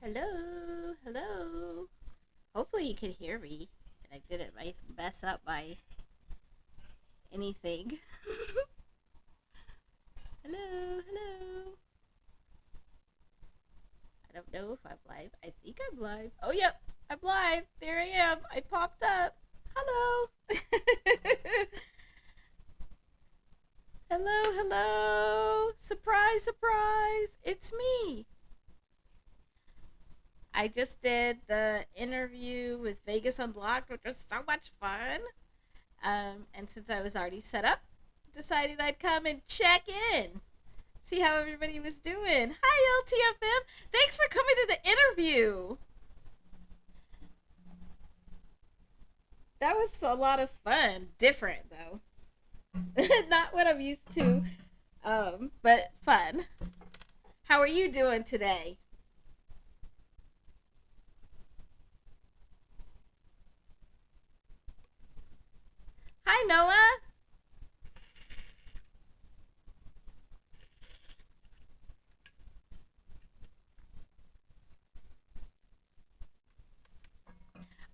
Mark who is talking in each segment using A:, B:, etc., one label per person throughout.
A: Hello, hello. Hopefully you can hear me and I didn't mess up my anything. Hello, hello. I don't know if I'm live. I think I'm live. Oh, yep, I'm live. There I am. I popped up. Hello. Hello, hello. Surprise, surprise. It's me. I just did the interview with Vegas Unlocked, which was so much fun. And since I was already set up, decided I'd come and check in, see how everybody was doing. Hi, LTFM. Thanks for coming to the interview. That was a lot of fun. Different, though. Not what I'm used to, but fun. How are you doing today? Hi, Noah.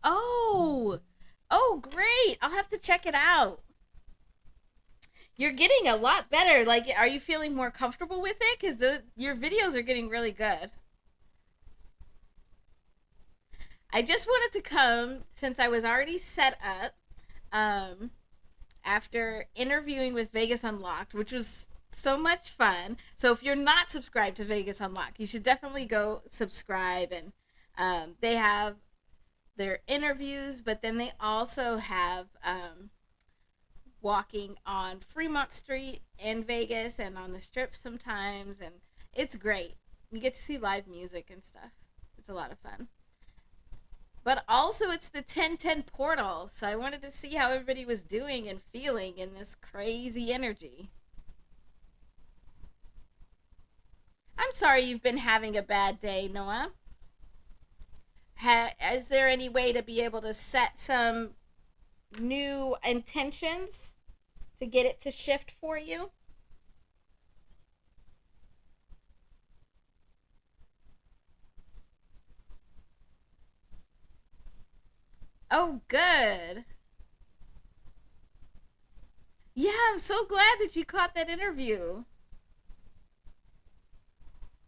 A: Oh, oh, great. I'll have to check it out. You're getting a lot better. Like, are you feeling more comfortable with it? Because your videos are getting really good. I just wanted to come since I was already set up um, after interviewing with Vegas Unlocked, which was so much fun. So if you're not subscribed to Vegas Unlocked, you should definitely go subscribe. And they have their interviews, but then they also have walking on Fremont Street in Vegas and on the Strip sometimes, and it's great. You get to see live music and stuff. It's a lot of fun. But also, it's the 1010 portal, so I wanted to see how everybody was doing and feeling in this crazy energy. I'm sorry you've been having a bad day, Noah. Is there any way to be able to set some new intentions to get it to shift for you? Oh, good. Yeah, I'm so glad that you caught that interview.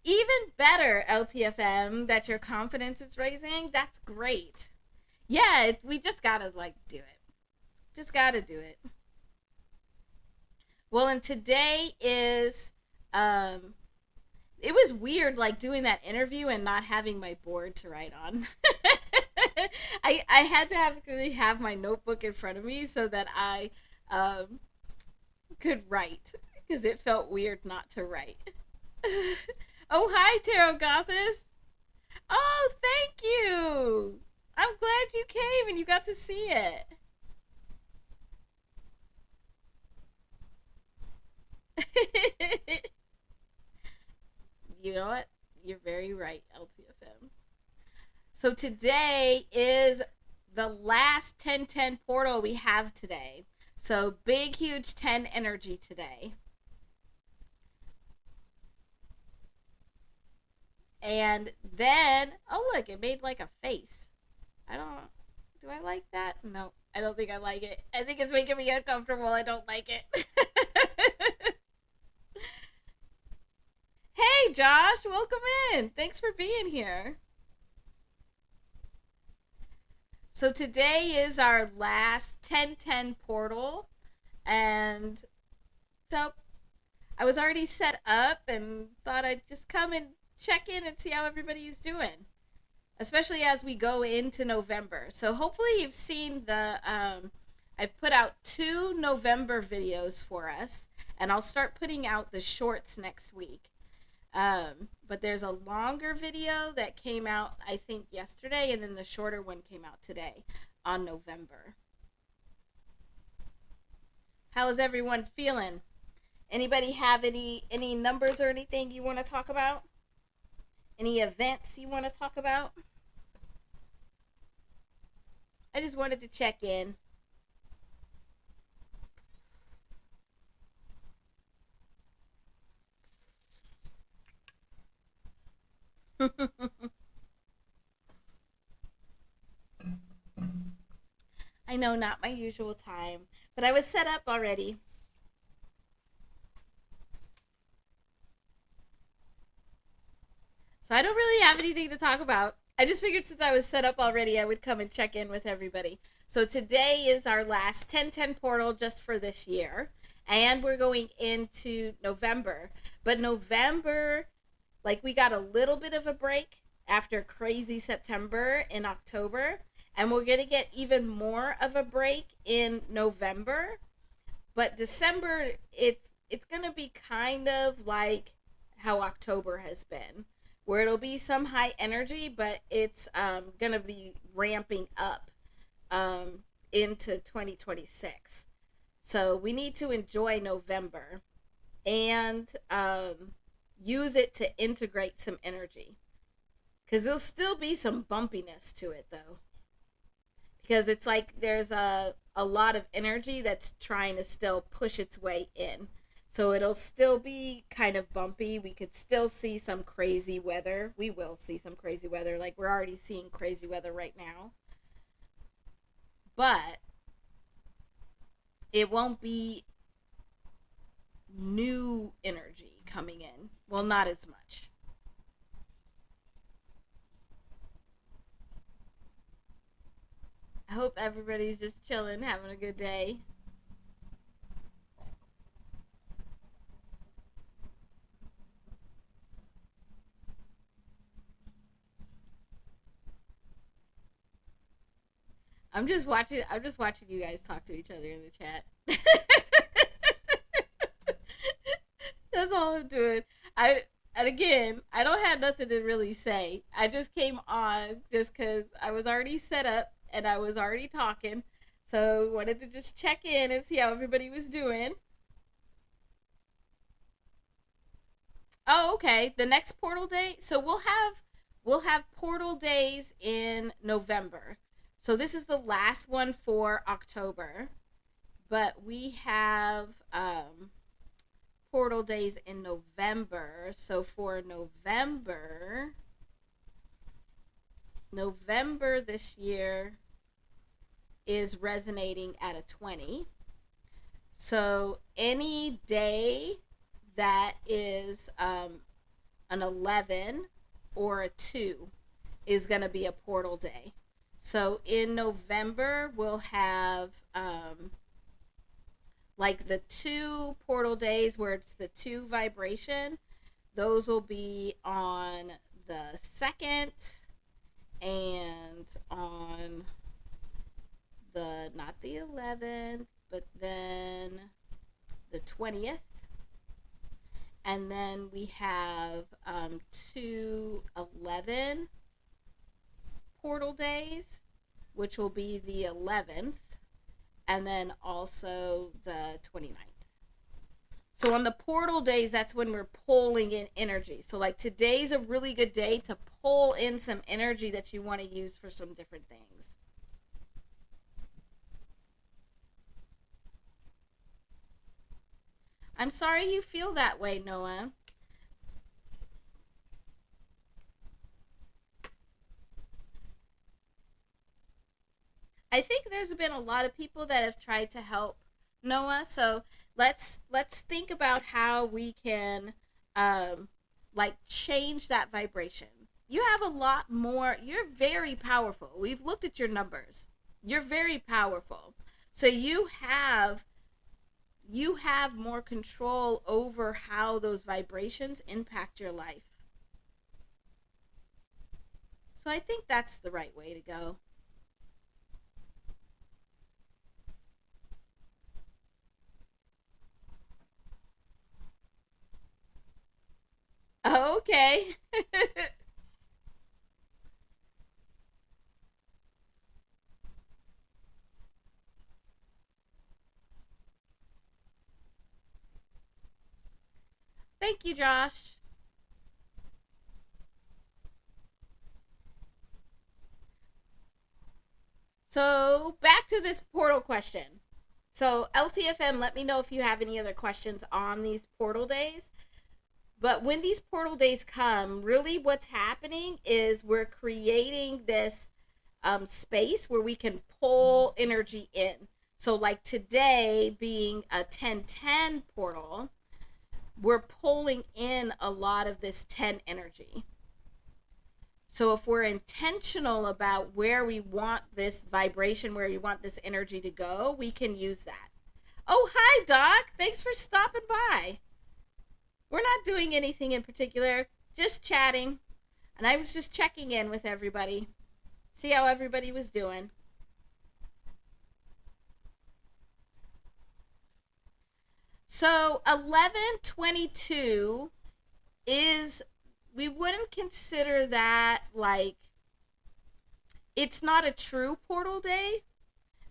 A: Even better, LTFM, that your confidence is raising. That's great. Yeah, we just gotta like do it. Just gotta do it. Well, and today is, um, it was weird like doing that interview and not having my board to write on. I had to actually have my notebook in front of me so that I um, could write because it felt weird not to write. Oh, hi, Tarot Gothis. Oh, thank you. I'm glad you came and you got to see it. You know what? You're very right, LTFM. So today is the last 1010 portal we have today. So big, huge 10 energy today. And then, oh, look, it made like a face. I don't, do I like that? No, I don't think I like it. I think it's making me uncomfortable. I don't like it. Hey, Josh, welcome in. Thanks for being here. So today is our last 1010 portal. And so I was already set up and thought I'd just come and check in and see how everybody's doing, especially as we go into November. So hopefully you've seen I've put out two November videos for us, and I'll start putting out the shorts next week. But there's a longer video that came out, I think, yesterday, and then the shorter one came out today on November. How is everyone feeling? Anybody have any numbers or anything you want to talk about? Any events you want to talk about? I just wanted to check in. know, not my usual time, but I was set up already. So I don't really have anything to talk about. I just figured since I was set up already, I would come and check in with everybody. So today is our last 1010 portal just for this year. And we're going into November. But November, like, we got a little bit of a break after crazy September in October. And we're going to get even more of a break in November. But December, it's going to be kind of like how October has been, where it'll be some high energy, but it's going to be ramping up into 2026. So we need to enjoy November and use it to integrate some energy. Because there'll still be some bumpiness to it, though. Because it's like there's a lot of energy that's trying to still push its way in. So it'll still be kind of bumpy. We could still see some crazy weather. We will see some crazy weather. Like, we're already seeing crazy weather right now. But it won't be new energy coming in. Well, not as much. I hope everybody's just chilling, having a good day. I'm just watching you guys talk to each other in the chat. That's all I'm doing. And again, I don't have nothing to really say. I just came on just cuz I was already set up and I was already talking. So wanted to just check in and see how everybody was doing. Oh, okay. The next portal day. So we'll have portal days in November. So this is the last one for October, but we have portal days in November. So for November this year is resonating at a 20. So any day that is an 11 or a 2 is going to be a portal day. So in November, we'll have like the 2 portal days where it's the 2 vibration. Those will be on the 2nd and on the, not the 11th, but then the 20th. And then we have 211 portal days, which will be the 11th, and then also the 29th. So on the portal days, that's when we're pulling in energy. So like today's a really good day to pull in some energy that you want to use for some different things. I'm sorry you feel that way, Noah. I think there's been a lot of people that have tried to help Noah. So let's think about how we can like change that vibration. You have a lot more. You're very powerful. We've looked at your numbers. You're very powerful. So you have more control over how those vibrations impact your life. So I think that's the right way to go. Okay. Thank you, Josh. So back to this portal question. So LTFM, let me know if you have any other questions on these portal days. But when these portal days come, really what's happening is we're creating this space where we can pull energy in. So, like today being a 1010 portal, we're pulling in a lot of this 10 energy. So, if we're intentional about where we want this vibration, where we want this energy to go, we can use that. Oh, hi, Doc. Thanks for stopping by. We're not doing anything in particular, just chatting. And I was just checking in with everybody, see how everybody was doing. So 1122 is, we wouldn't consider that like, it's not a true portal day,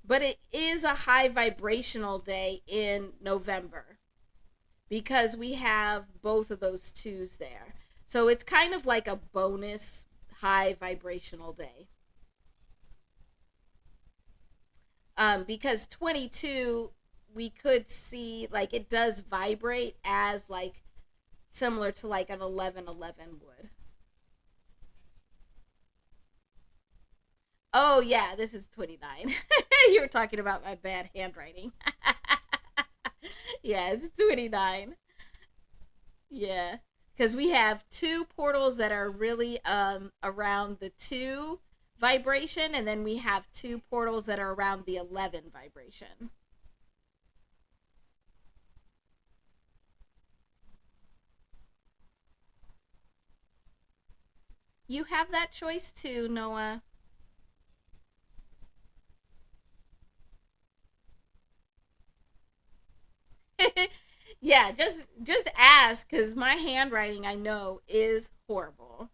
A: but it is a high vibrational day in November because we have both of those twos there. So it's kind of like a bonus high vibrational day. Because 22, we could see like it does vibrate as like similar to like an 1111 would. Oh yeah, this is 29. You were talking about my bad handwriting. Yeah, it's 29. Yeah, because we have two portals that are really around the 2 vibration, and then we have two portals that are around the 11 vibration. You have that choice too, Noah. Yeah, just ask because my handwriting, I know, is horrible.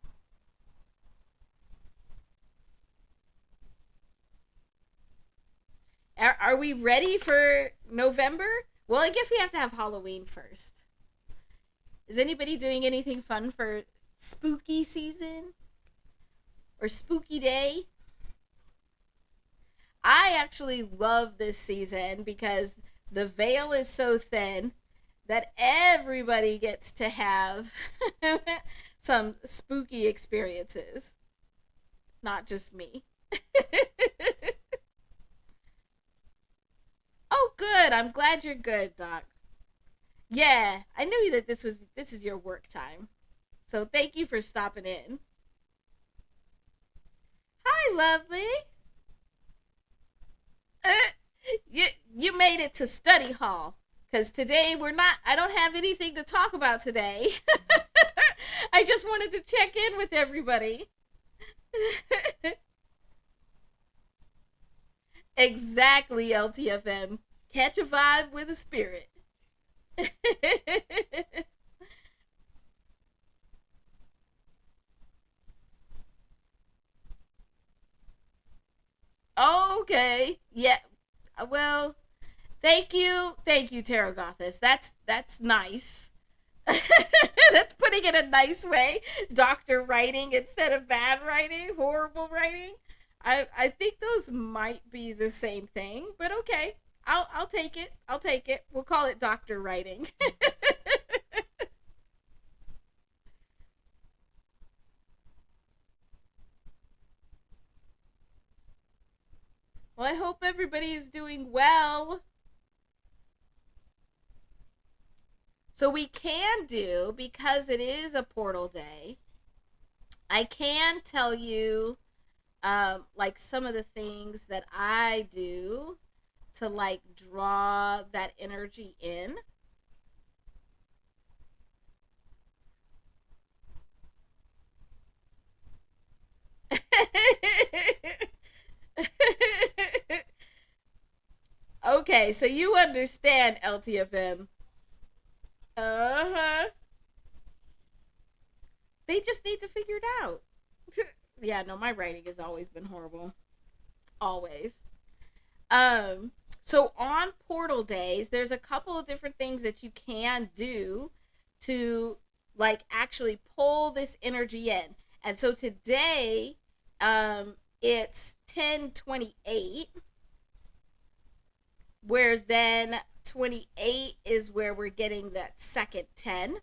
A: Are we ready for November? Well, I guess we have to have Halloween first. Is anybody doing anything fun for spooky season or spooky day? I actually love this season because the veil is so thin that everybody gets to have some spooky experiences, not just me. Oh, good. I'm glad you're good, Doc. Yeah, I knew that this is your work time. So thank you for stopping in. Hi, lovely. you you made it to study hall because today we're not. I don't have anything to talk about today. I just wanted to check in with everybody. Exactly, LTFM. Catch a vibe with a spirit. Okay. Yeah. Well, thank you, Tarot Gothis. That's nice. That's putting it a nice way. Doctor writing instead of bad writing, horrible writing. I think those might be the same thing, but okay. I'll take it. I'll take it. We'll call it doctor writing. Well, I hope everybody is doing well. So we can do, because it is a portal day, I can tell you like some of the things that I do to like draw that energy in. Okay, so you understand LTFM. Uh-huh. They just need to figure it out. Yeah, no, my writing has always been horrible. Always. So on portal days, there's a couple of different things that you can do to like actually pull this energy in. And so today, it's 1028, where then 28 is where we're getting that second 10.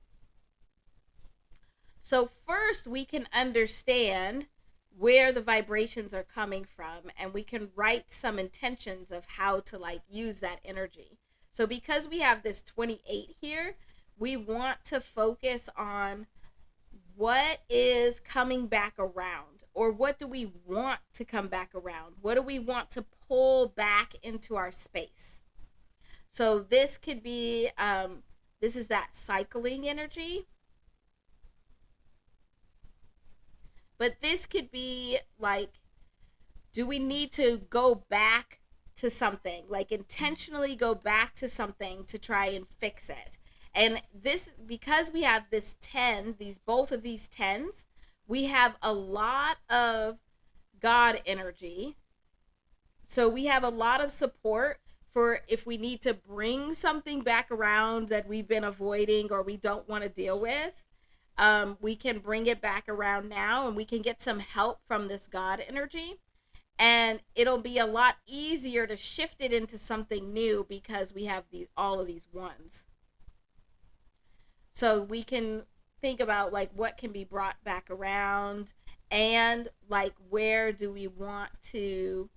A: So first we can understand where the vibrations are coming from, and we can write some intentions of how to like use that energy. So because we have this 28 here, we want to focus on what is coming back around, or what do we want to come back around? What do we want to pull back into our space? So this could be this is that cycling energy. But this could be like, do we need to go back to something? Like intentionally go back to something to try and fix it. And this, because we have this 10, these both of these 10s, we have a lot of God energy. So we have a lot of support for if we need to bring something back around that we've been avoiding or we don't want to deal with. We can bring it back around now, and we can get some help from this God energy. And it'll be a lot easier to shift it into something new because we have all of these ones. So we can think about like what can be brought back around, and like where do we want to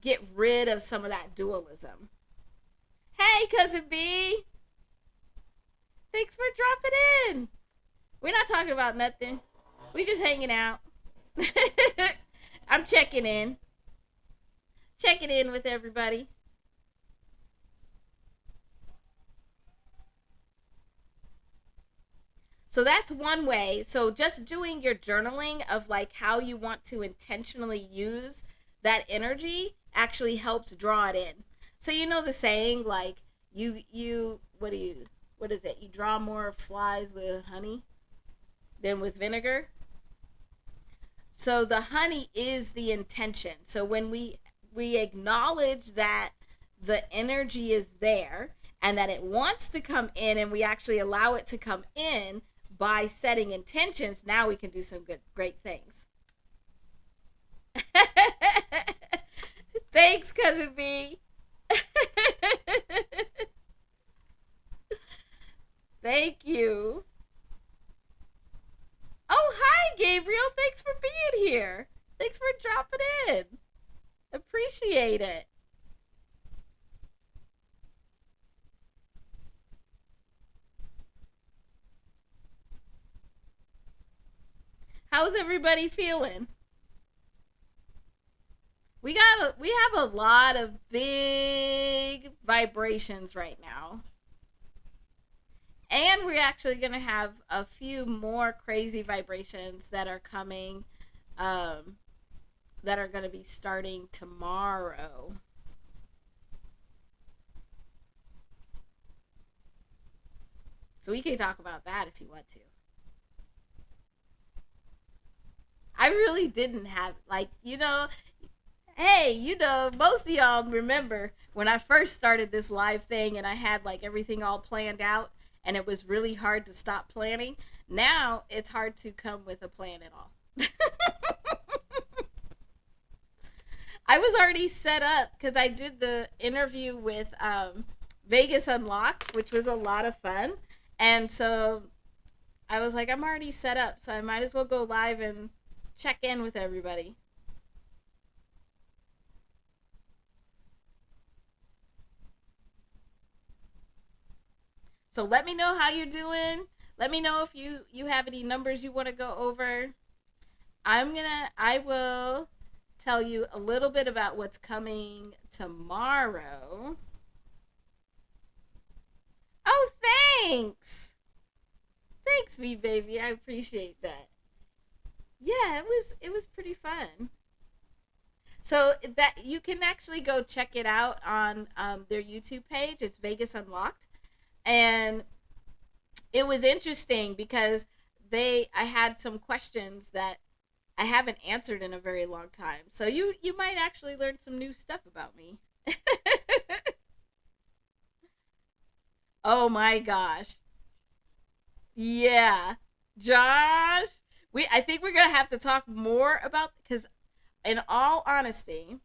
A: get rid of some of that dualism. Hey, Cousin B. Thanks for dropping in. We're not talking about nothing. We just hanging out. I'm checking in. Checking in with everybody. So that's one way. So just doing your journaling of like how you want to intentionally use that energy actually helps draw it in. So you know the saying like you what is it? You draw more flies with honey than with vinegar. So the honey is the intention. So when we acknowledge that the energy is there and that it wants to come in, and we actually allow it to come in by setting intentions, now we can do some great things. Thanks, Cousin B. Thank you. Oh, hi, Gabriel. Thanks for being here. Thanks for dropping in. Appreciate it. How's everybody feeling? We have a lot of big vibrations right now. And we're actually going to have a few more crazy vibrations that are coming, that are going to be starting tomorrow. So we can talk about that if you want to. I really didn't have, like, hey, most of y'all remember when I first started this live thing and I had like everything all planned out, and it was really hard to stop planning. Now it's hard to come with a plan at all. I was already set up because I did the interview with Vegas Unlocked, which was a lot of fun. And so I was like, I'm already set up, so I might as well go live and check in with everybody. So let me know how you're doing. Let me know if you have any numbers you want to go over. I will tell you a little bit about what's coming tomorrow. Oh, thanks. Thanks, me baby. I appreciate that. Yeah, it was pretty fun. So that you can actually go check it out on their YouTube page. It's Vegas Unlocked, and it was interesting because I had some questions that I haven't answered in a very long time. So you might actually learn some new stuff about me. Oh my gosh. Yeah. Josh, I think we're going to have to talk more about, cuz in all honesty,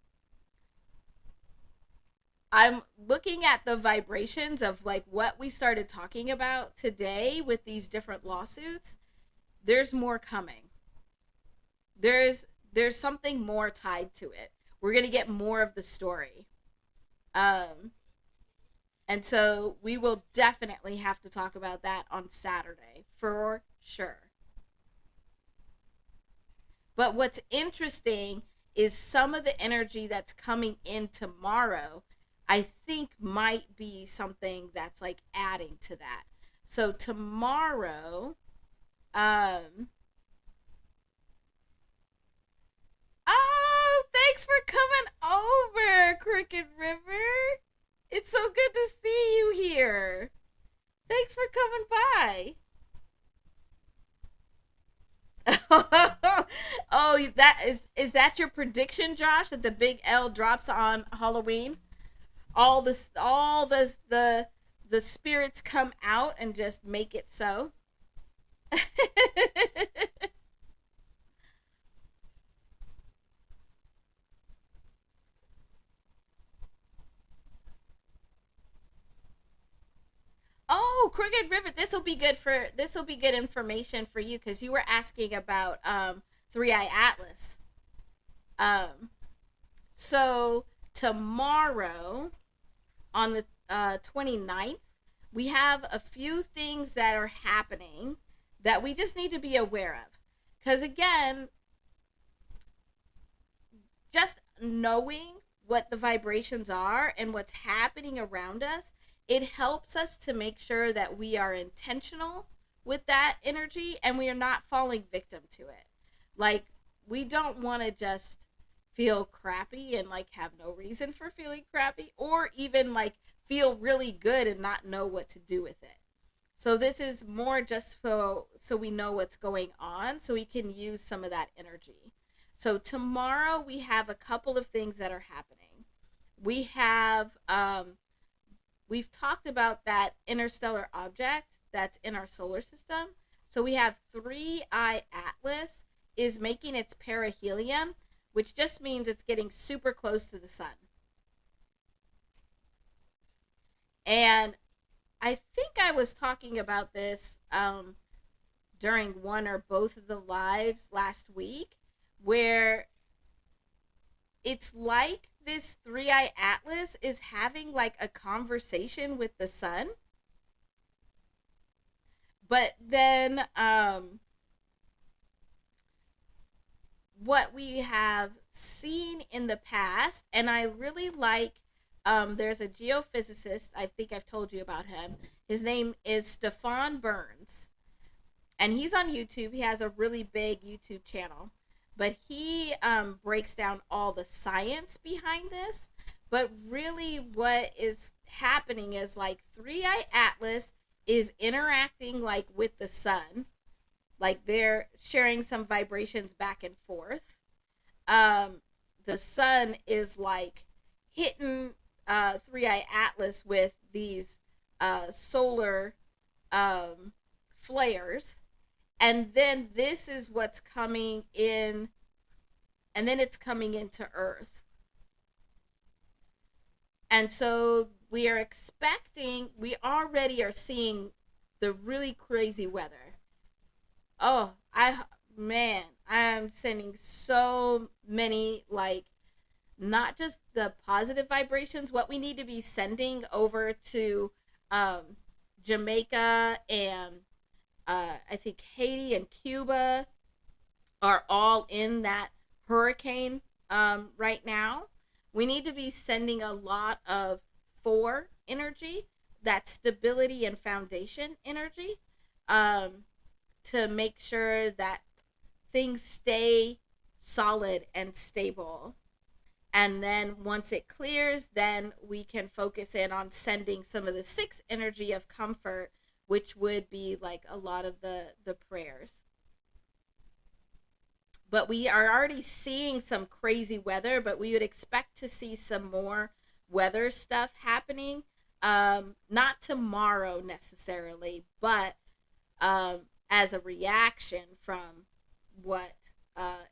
A: I'm looking at the vibrations of like what we started talking about today with these different lawsuits. There's more coming. there's something more tied to it. We're gonna get more of the story. Um, and so we will definitely have to talk about that on Saturday for sure. But what's interesting is some of the energy that's coming in tomorrow, I think might be something that's like adding to that. So tomorrow, um, oh, thanks for coming over, Crooked River. It's so good to see you here. Thanks for coming by. Oh, that is that your prediction, Josh? That the big L drops on Halloween? All the spirits come out and just make it so. Oh, Crooked River. This will be good information for you because you were asking about Three Eye Atlas. Um, so tomorrow on the 29th, we have a few things that are happening that we just need to be aware of. Because again, just knowing what the vibrations are and what's happening around us, it helps us to make sure that we are intentional with that energy and we are not falling victim to it. Like, we don't want to just feel crappy and like have no reason for feeling crappy, or even like feel really good and not know what to do with it. So this is more just so we know what's going on so we can use some of that energy. So tomorrow we have a couple of things that are happening. We have we've talked about that interstellar object that's in our solar system. So we have 3I Atlas is making its perihelion, which just means it's getting super close to the sun. And I think I was talking about this during one or both of the lives last week, where it's like this 3I Atlas is having like a conversation with the sun. But then what we have seen in the past, and I really like, there's a geophysicist, I think I've told you about him. His name is Stefan Burns, and he's on YouTube. He has a really big YouTube channel, but he breaks down all the science behind this. But really, what is happening is like 3I Atlas is interacting like with the sun, like they're sharing some vibrations back and forth. The sun is like hitting 3I Atlas with these solar flares, and then this is what's coming in, and then it's coming into Earth. And so we already are seeing the really crazy weather. Oh, man, I'm sending so many, like, not just the positive vibrations, what we need to be sending over to um, Jamaica and I think Haiti and Cuba are all in that hurricane right now. We need to be sending a lot of four energy, that stability and foundation energy, um, to make sure that things stay solid and stable. And then once it clears, then we can focus in on sending some of the six energy of comfort, which would be like a lot of the prayers. But we are already seeing some crazy weather, but we would expect to see some more weather stuff happening. Not tomorrow necessarily, but as a reaction from what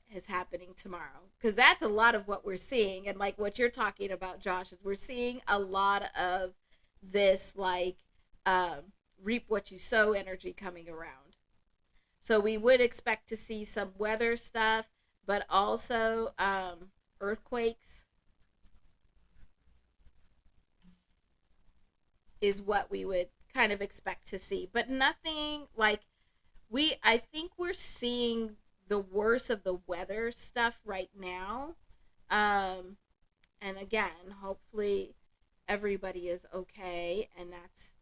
A: is happening tomorrow, because that's a lot of what we're seeing. And like what you're talking about, Josh, is we're seeing a lot of this, like, reap what you sow energy coming around. So we would expect to see some weather stuff, but also earthquakes is what we would kind of expect to see, but nothing like I think we're seeing the worst of the weather stuff right now. Um, and again, hopefully everybody is okay and that's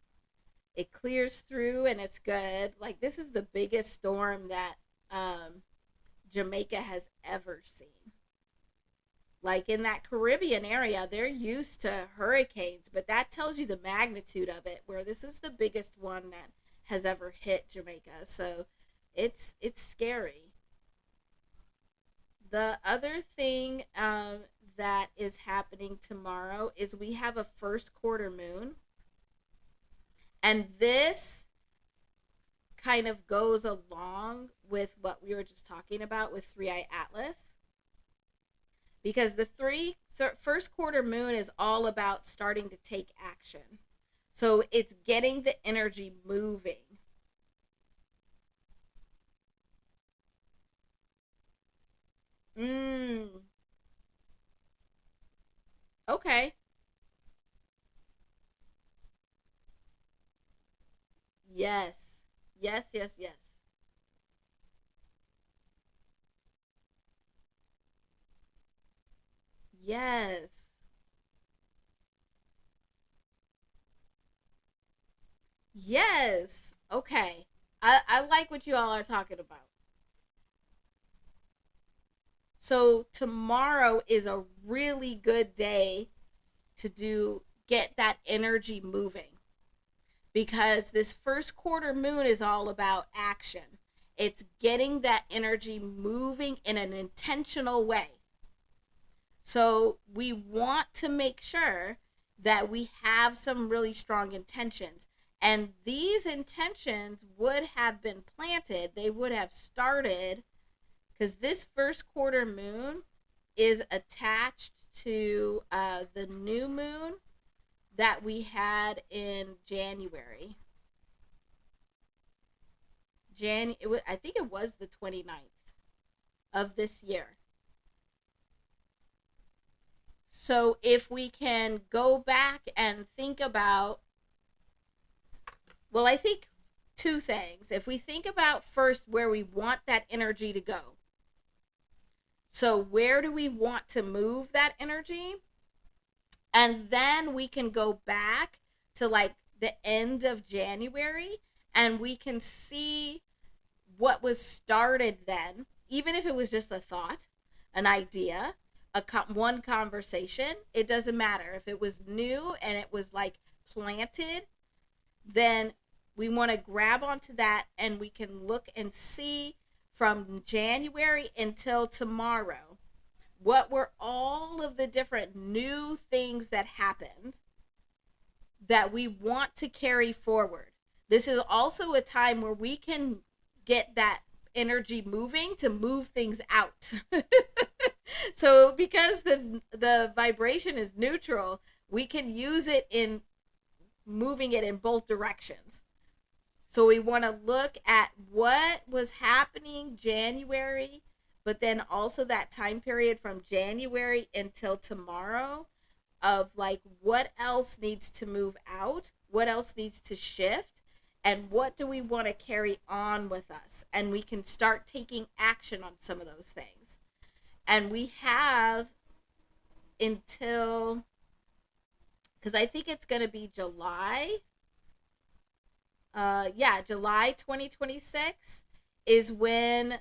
A: it clears through and it's good. Like this is the biggest storm that Jamaica has ever seen. Like in that Caribbean area, they're used to hurricanes, but that tells you the magnitude of it. Where this is the biggest one that has ever hit Jamaica, so it's scary. The other thing that is happening tomorrow is we have a first quarter moon, and this kind of goes along with what we were just talking about with Three Eye Atlas because the first quarter moon is all about starting to take action. So it's getting the energy moving. Mm, okay. Yes. Yes, yes, yes. Yes. Yes. Okay. I like what you all are talking about. So tomorrow is a really good day to get that energy moving because this first quarter moon is all about action. It's getting that energy moving in an intentional way. So we want to make sure that we have some really strong intentions. And these intentions would have been planted, they would have started because this first quarter moon is attached to the new moon that we had in January. I think it was the 29th of this year. So if we can go back and think about, well, I think two things. If we think about first where we want that energy to go, so where do we want to move that energy? And then we can go back to like the end of January and we can see what was started then, even if it was just a thought, an idea, one conversation. It doesn't matter if it was new and it was like planted, then we want to grab onto that and we can look and see from January until tomorrow what were all of the different new things that happened that we want to carry forward. This is also a time where we can get that energy moving to move things out. So because the vibration is neutral, we can use it in moving it in both directions. So we want to look at what was happening January, but then also that time period from January until tomorrow of like what else needs to move out, what else needs to shift, and what do we want to carry on with us. And we can start taking action on some of those things. And we have until, because I think it's going to be July. Yeah, July 2026 is when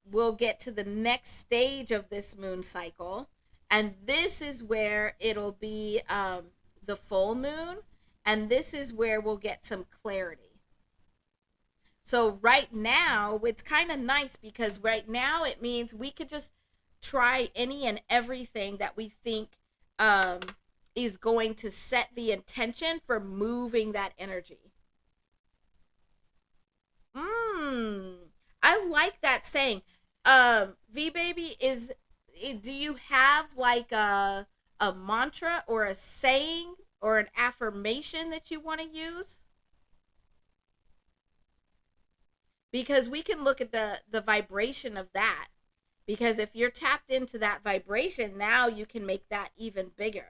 A: we'll get to the next stage of this moon cycle. And this is where it'll be the full moon. And this is where we'll get some clarity. So right now, it's kind of nice because right now it means we could just try any and everything that we think um, is going to set the intention for moving that energy. Mm, I like that saying. V baby is do you have like a mantra or a saying or an affirmation that you want to use? Because we can look at the vibration of that Because if you're tapped into that vibration, now you can make that even bigger.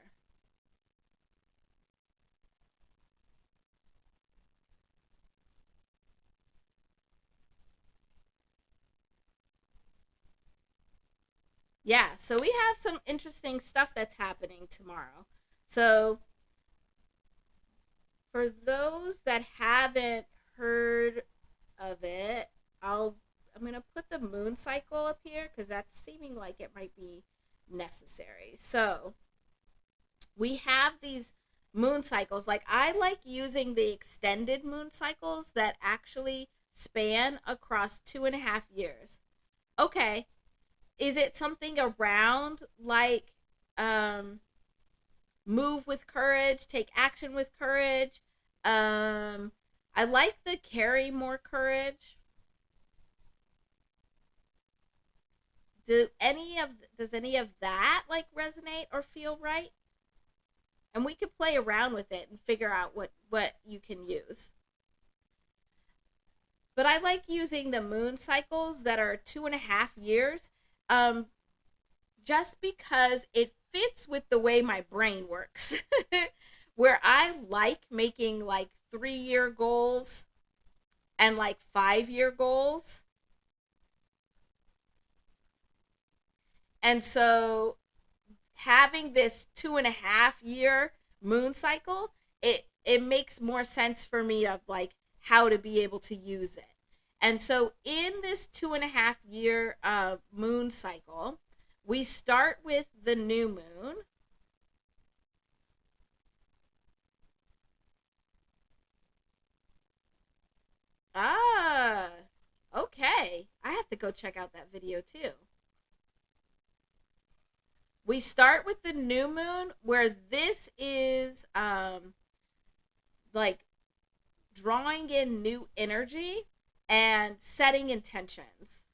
A: Yeah, so we have some interesting stuff that's happening tomorrow. So, for those that haven't heard of it, I'll I'm going to put the moon cycle up here cuz that's seeming like it might be necessary. So, we have these moon cycles. Like, I like using the extended moon cycles that actually span across 2.5 years. Okay, is it something around like um move with courage, take action with courage? um I like the carry more courage. Does any of that like resonate or feel right? And we could play around with it and figure out what you can use. But I like using the moon cycles that are 2.5 years, um just because it fits with the way my brain works. Where I like making like 3 year goals and like 5 year goals. And so having this 2.5 year moon cycle, it makes more sense for me of like how to be able to use it. And so in this 2.5 year moon cycle, we start with the new moon. Ah, okay. I have to go check out that video too. We start with the new moon where this is like drawing in new energy and setting intentions.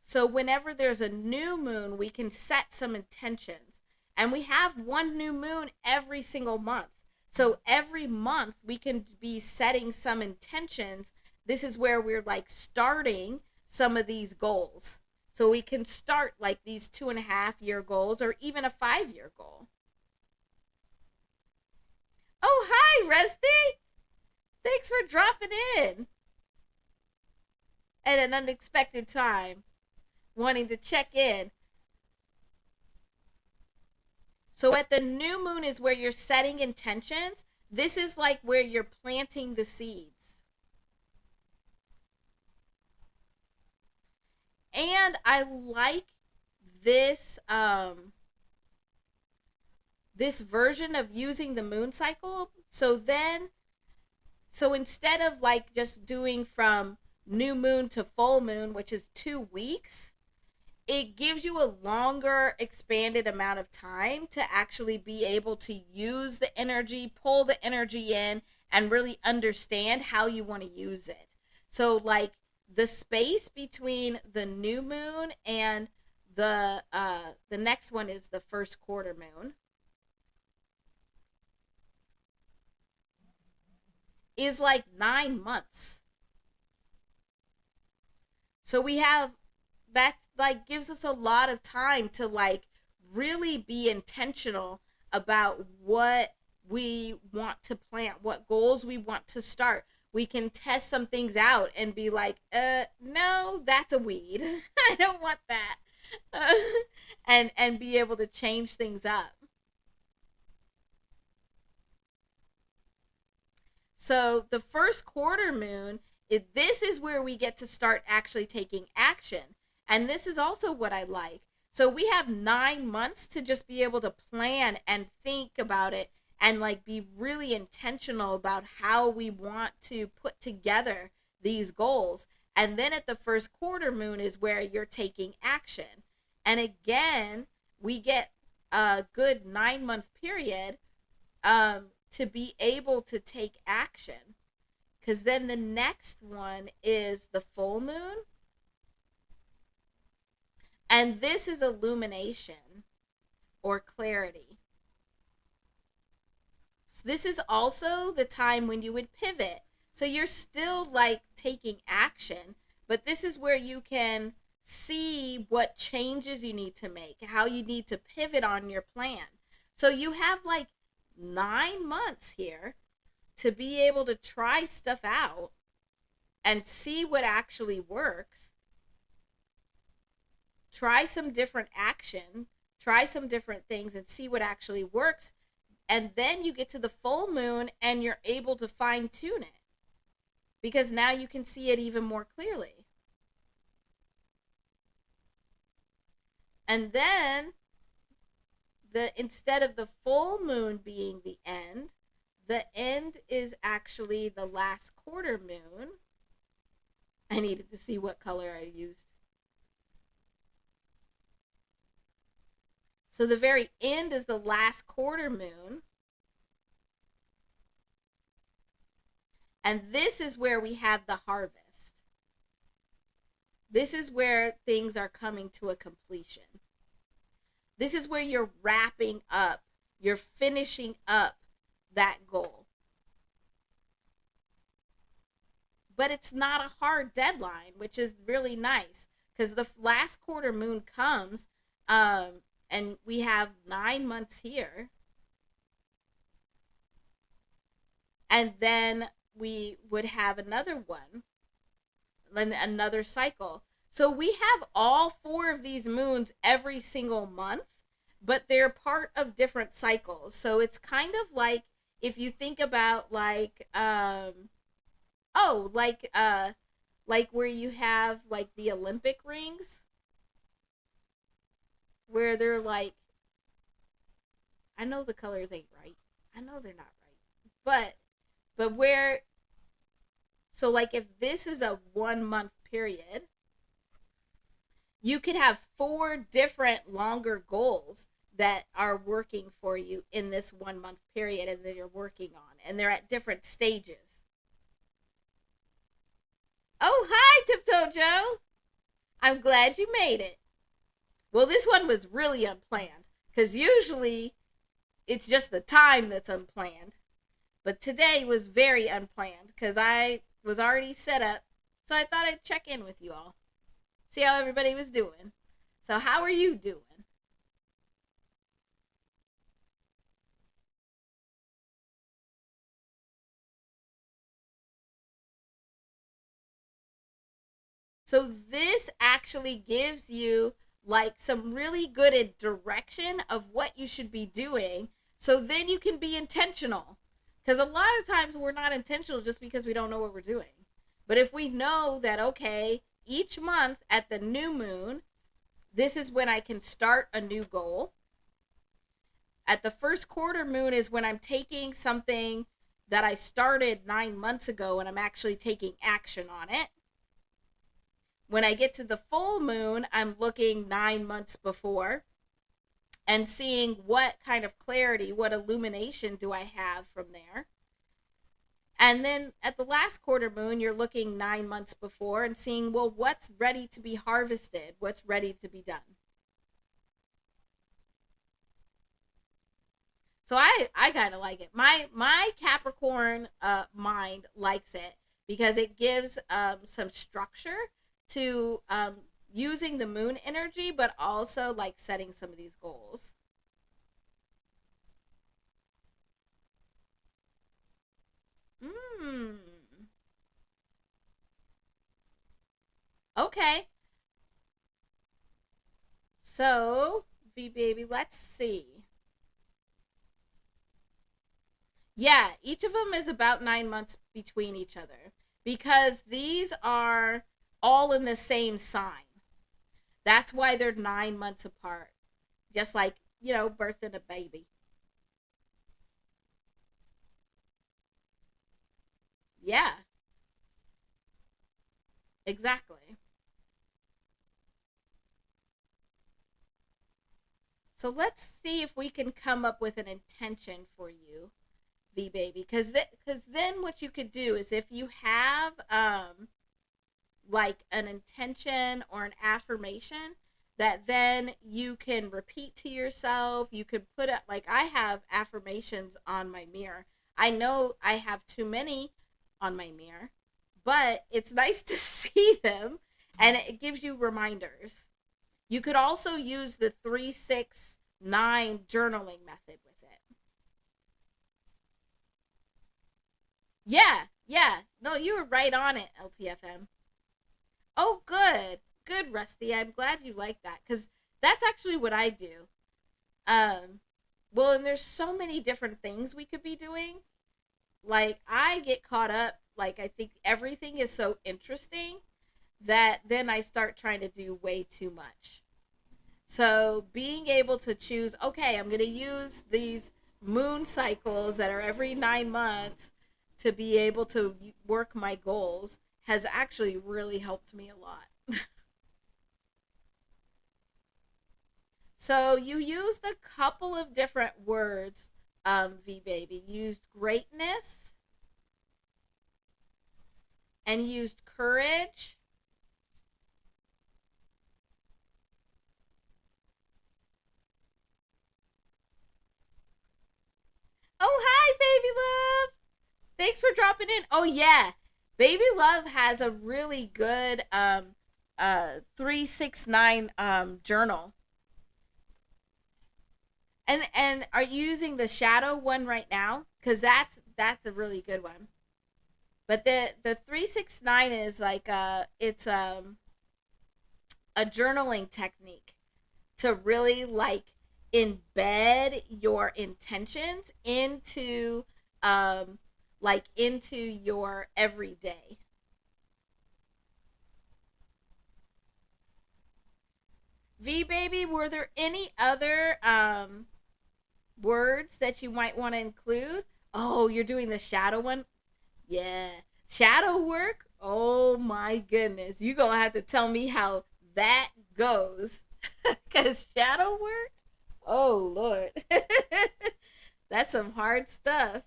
A: So whenever there's a new moon, we can set some intentions. And we have one new moon every single month. So every month we can be setting some intentions. This is where we're like starting some of these goals. So we can start like these 2.5 year goals or even a 5 year goal. Oh, hi, Rusty. Thanks for dropping in at an unexpected time, wanting to check in. So at the new moon is where you're setting intentions. This is like where you're planting the seeds. And I like this this version of using the moon cycle. So instead of like just doing from new moon to full moon, which is 2 weeks, it gives you a longer expanded amount of time to actually be able to use the energy, pull the energy in, and really understand how you want to use it. So like the space between the new moon and the next one is the first quarter moon is like 9 months. So we have that like gives us a lot of time to like really be intentional about what we want to plant, what goals we want to start. We can test some things out and be like, no, that's a weed. I don't want that. Uh, and be able to change things up. So the first quarter moon, this is where we get to start actually taking action. And this is also what I like. So we have 9 months to just be able to plan and think about it and like be really intentional about how we want to put together these goals. And then at the first quarter moon is where you're taking action. And again, we get a good 9 month period to be able to take action. Because then the next one is the full moon. And this is illumination or clarity. So this is also the time when you would pivot. So you're still like taking action, but this is where you can see what changes you need to make, how you need to pivot on your plan. So you have like 9 months here to be able to try stuff out and see what actually works. Try some different action, try some different things and see what actually works. And then you get to the full moon and you're able to fine tune it because now you can see it even more clearly. And then instead of the full moon being the end is actually the last quarter moon. I needed to see what color I used. So the very end is the last quarter moon. And this is where we have the harvest. This is where things are coming to a completion. This is where you're wrapping up, you're finishing up that goal. But it's not a hard deadline, which is really nice because the last quarter moon comes and we have 9 months here. And then we would have another one, then another cycle. So we have all 4 of these moons every single month, but they're part of different cycles. So it's kind of like if you think about like like where you have like the Olympic rings where they're like, I know the colors ain't right. I know they're not right. But where, so like if this is a 1 month period, you could have 4 different longer goals that are working for you in this 1 month period and that you're working on, and they're at different stages. Oh, hi, Tiptoe Joe. I'm glad you made it. Well, this one was really unplanned because usually it's just the time that's unplanned. But today was very unplanned because I was already set up. So I thought I'd check in with you all. See how everybody was doing. So how are you doing? So this actually gives you like some really good direction of what you should be doing. So then you can be intentional. Because a lot of times we're not intentional just because we don't know what we're doing. But if we know that, okay, each month at the new moon, this is when I can start a new goal. At the first quarter moon is when I'm taking something that I started 9 months ago and I'm actually taking action on it. When I get to the full moon, I'm looking 9 months before and seeing what kind of clarity, what illumination do I have from there. And then at the last quarter moon, you're looking 9 months before and seeing, well, what's ready to be harvested? What's ready to be done? So I kind of like it. My Capricorn mind likes it because it gives some structure to using the moon energy, but also like setting some of these goals. Mm. Okay. So, V baby, let's see. Yeah, each of them is about 9 months between each other because these are all in the same sign. That's why they're 9 months apart. Just like, birthing a baby. Yeah, exactly. So let's see if we can come up with an intention for you, V baby. Because then what you could do is if you have like an intention or an affirmation that then you can repeat to yourself. You could put it like I have affirmations on my mirror. I know I have too many on my mirror, but it's nice to see them, and it gives you reminders. You could also use the 369 journaling method with it. Yeah, yeah. No, you were right on it, LTFM. Oh, good. Good, Rusty. I'm glad you like that because that's actually what I do. Um, well, and there's so many different things we could be doing. Like, I get caught up, like, I think everything is so interesting that then I start trying to do way too much. So being able to choose, okay, I'm going to use these moon cycles that are every 9 months to be able to work my goals has actually really helped me a lot. So you used a couple of different words, V Baby. You used greatness and used courage. Oh, hi, Baby Love. Thanks for dropping in. Oh yeah, Baby Love has a really good 369 journal. And are you using the shadow one right now? Cuz that's a really good one. But the 369 is like it's a journaling technique to really like embed your intentions into into your everyday. V Baby, were there any other words that you might want to include? Oh, you're doing the shadow one? Yeah. Shadow work? Oh my goodness. You gonna have to tell me how that goes. Cause shadow work? Oh Lord. That's some hard stuff.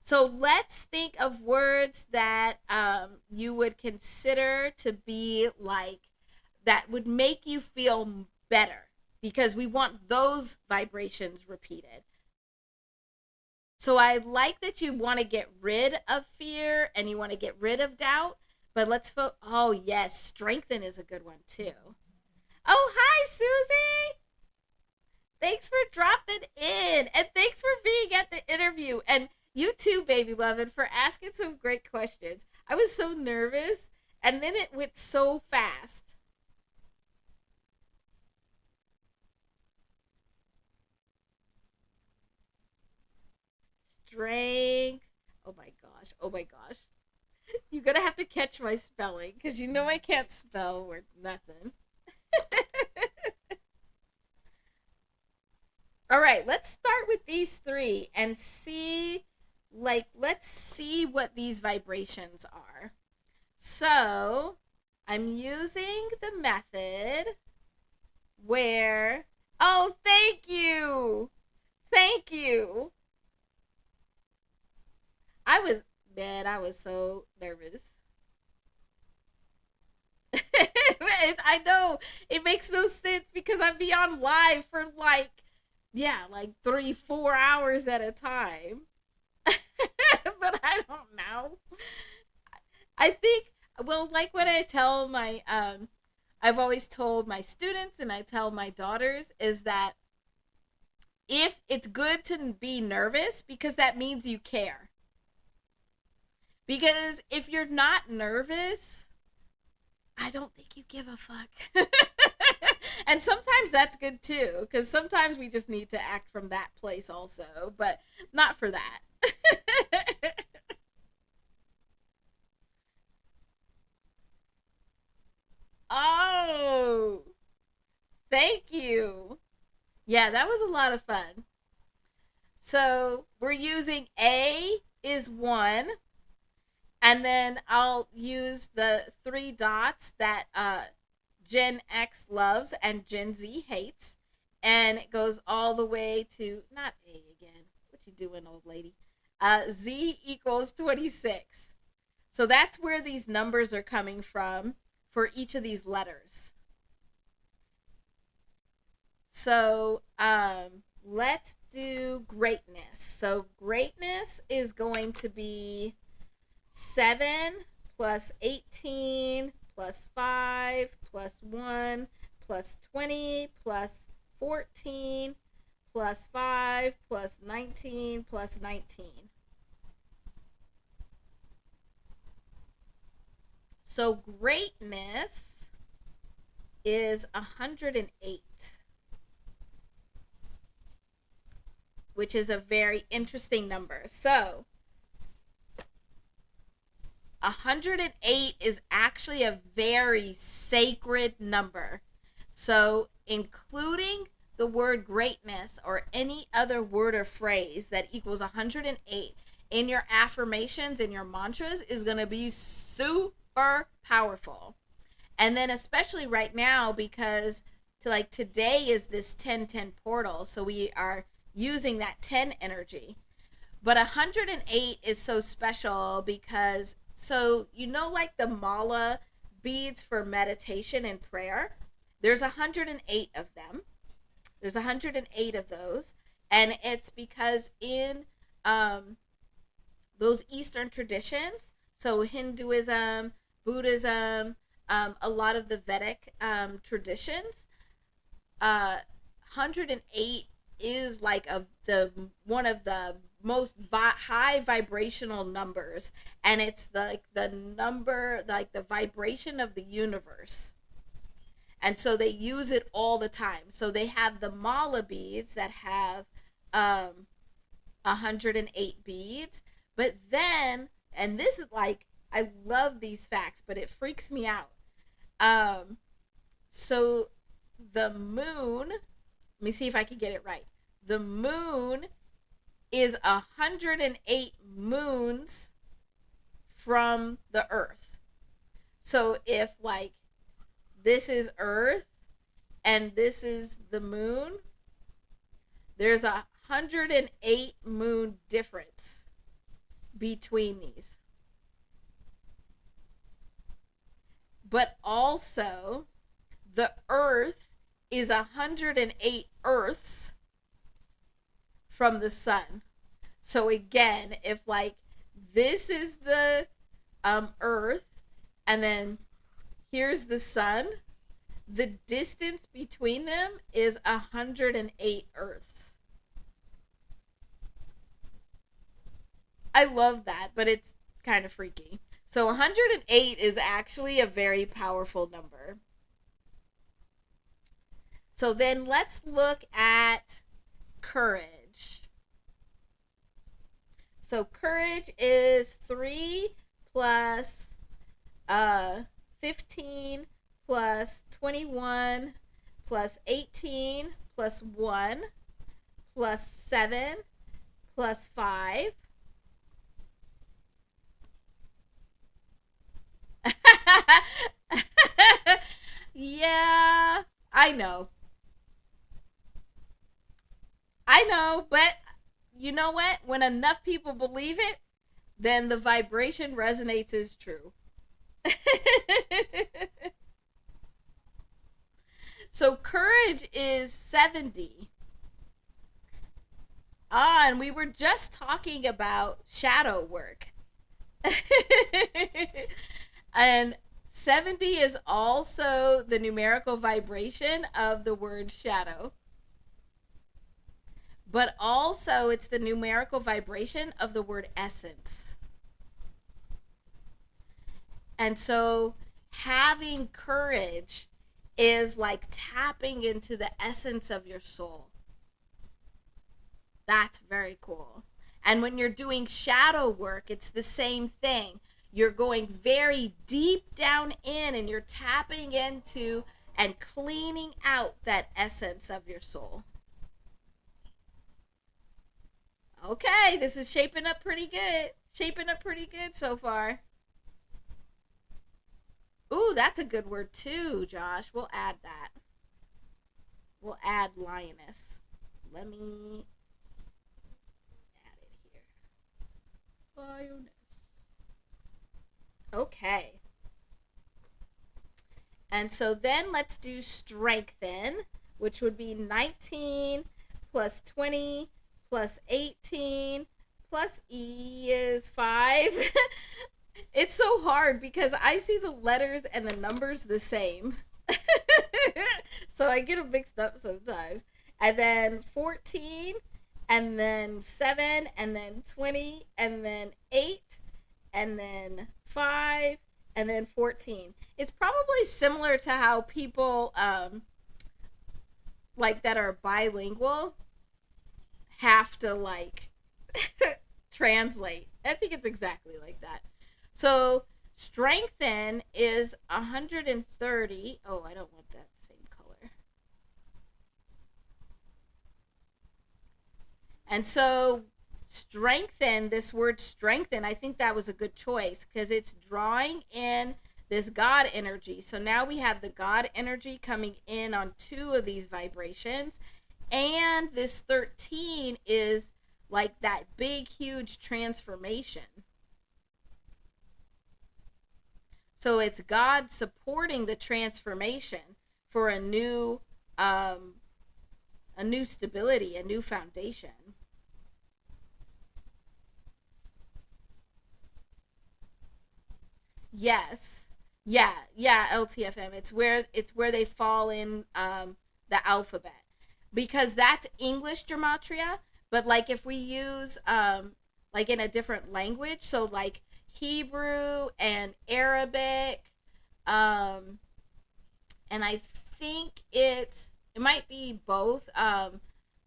A: So let's think of words that you would consider to be like that would make you feel better because we want those vibrations repeated. So I like that you want to get rid of fear and you want to get rid of doubt, but oh yes, strengthen is a good one too. Oh, hi Susie. Thanks for dropping in and thanks for being at the interview and you too, baby love, and for asking some great questions. I was so nervous and then it went so fast. Strength. Oh my gosh. Oh my gosh. You're gonna have to catch my spelling because you know I can't spell or nothing. All right, let's start with these three and see, let's see what these vibrations are. So, I'm using the method where, oh, thank you. Thank you. I was, man, I was so nervous. I know it makes no sense because I'd be on live for like, yeah, like 3, 4 hours at a time. But I don't know. I think, well, like what I tell my, I've always told my students and I tell my daughters is that if it's good to be nervous because that means you care. Because if you're not nervous, I don't think you give a fuck. And sometimes that's good too, because sometimes we just need to act from that place also, but not for that. Oh, thank you. Yeah, that was a lot of fun. So we're using A is one, and then I'll use the three dots that Gen X loves and Gen Z hates, and it goes all the way to not A again. What you doing, old lady? Z equals 26. So that's where these numbers are coming from for each of these letters. So let's do greatness. So greatness is going to be 7 plus 18 plus 5 plus 1 plus 20 plus 14 plus 5 plus 19 plus 19. So greatness is 108, which is a very interesting number. So 108 is actually a very sacred number. So including the word greatness or any other word or phrase that equals 108 in your affirmations and your mantras is going to be super powerful. And then especially right now, because today is this 10-10 portal, so we are using that 10 energy. But 108 is so special because, so like the mala beads for meditation and prayer, there's 108 of them. There's 108 of those, and it's because in those Eastern traditions, so Hinduism, Buddhism, a lot of the Vedic traditions, 108 is like the one of the most high vibrational numbers, and it's the number, like the vibration of the universe. And so they use it all the time. So they have the mala beads that have 108 beads. But then, and this is like, I love these facts, but it freaks me out. So the moon, let me see if I can get it right. The moon is 108 moons from the earth. So if like this is Earth and this is the moon, there's 108 moon difference between these. But also, the Earth is 108 Earths from the sun. So again, if like this is the Earth, and then here's the sun, the distance between them is 108 Earths. I love that, but it's kind of freaky. So 108 is actually a very powerful number. So then let's look at courage. So courage is 3 plus 15 plus 21 plus 18 plus 1 plus 7 plus 5. Yeah, I know. I know, but you know what? When enough people believe it, then the vibration resonates as true. So courage is 70. Ah, and we were just talking about shadow work. And 70 is also the numerical vibration of the word shadow. But also it's the numerical vibration of the word essence. And so having courage is like tapping into the essence of your soul. That's very cool. And when you're doing shadow work, it's the same thing. You're going very deep down in and you're tapping into and cleaning out that essence of your soul. Okay, this is shaping up pretty good. Shaping up pretty good so far. Ooh, that's a good word too, Josh. We'll add that. We'll add lioness. Let me add it here. Lioness. Okay. And so then let's do strengthen, which would be 19 plus 20 plus 18 plus E is 5. It's so hard because I see the letters and the numbers the same. So I get them mixed up sometimes. And then 14, and then 7, and then 20, and then 8, and then 5, and then 14. It's probably similar to how people like that are bilingual have to like translate. I think it's exactly like that. So strengthen is 130. Oh, I don't want that same color. And so strengthen, this word strengthen, I think that was a good choice because it's drawing in this God energy. So now we have the God energy coming in on two of these vibrations. And this 13 is like that big, huge transformation. So it's God supporting the transformation for a new stability, a new foundation. Yes. Yeah, LTFM. It's where they fall in the alphabet. Because that's English gematria, but like if we use like in a different language, so like Hebrew and Arabic, um and I think it might be both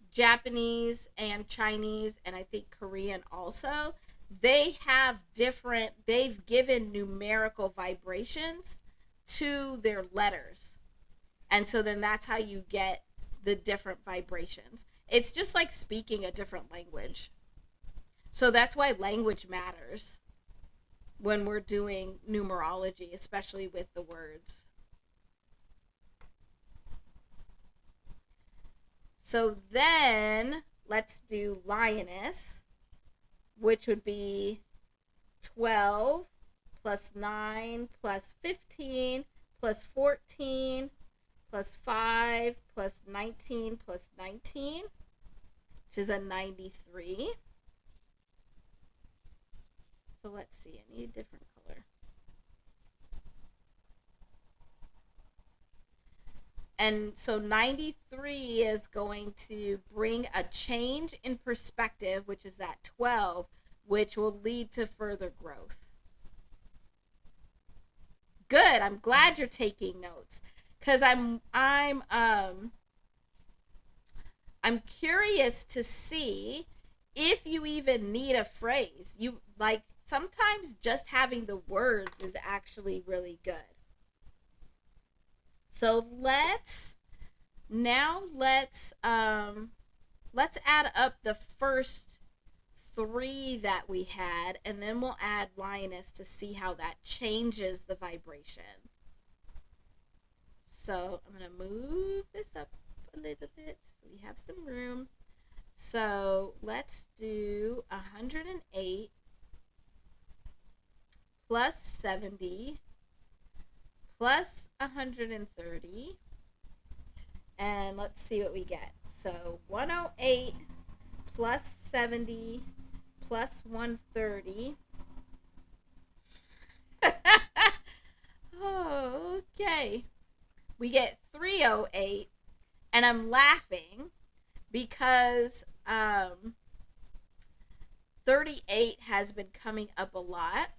A: Japanese and Chinese, and I think Korean also. They've given numerical vibrations to their letters. And so then that's how you get the different vibrations. It's just like speaking a different language. So that's why language matters when we're doing numerology, especially with the words. So then let's do lioness, which would be 12 plus 9 plus 15 plus 14 plus 5 plus 19 plus 19, which is a 93. So let's see, I need a different color. And so 93 is going to bring a change in perspective, which is that 12, which will lead to further growth. Good. I'm glad you're taking notes cuz I'm curious to see if you even need a phrase. You like sometimes just having the words is actually really good. So let's add up the first three that we had, and then we'll add lioness to see how that changes the vibration. So I'm gonna move this up a little bit so we have some room. So let's do 108 plus 70 plus 130, and let's see what we get. So 108 plus 70 plus 130. Oh, okay. We get 308, and I'm laughing because 38 has been coming up a lot.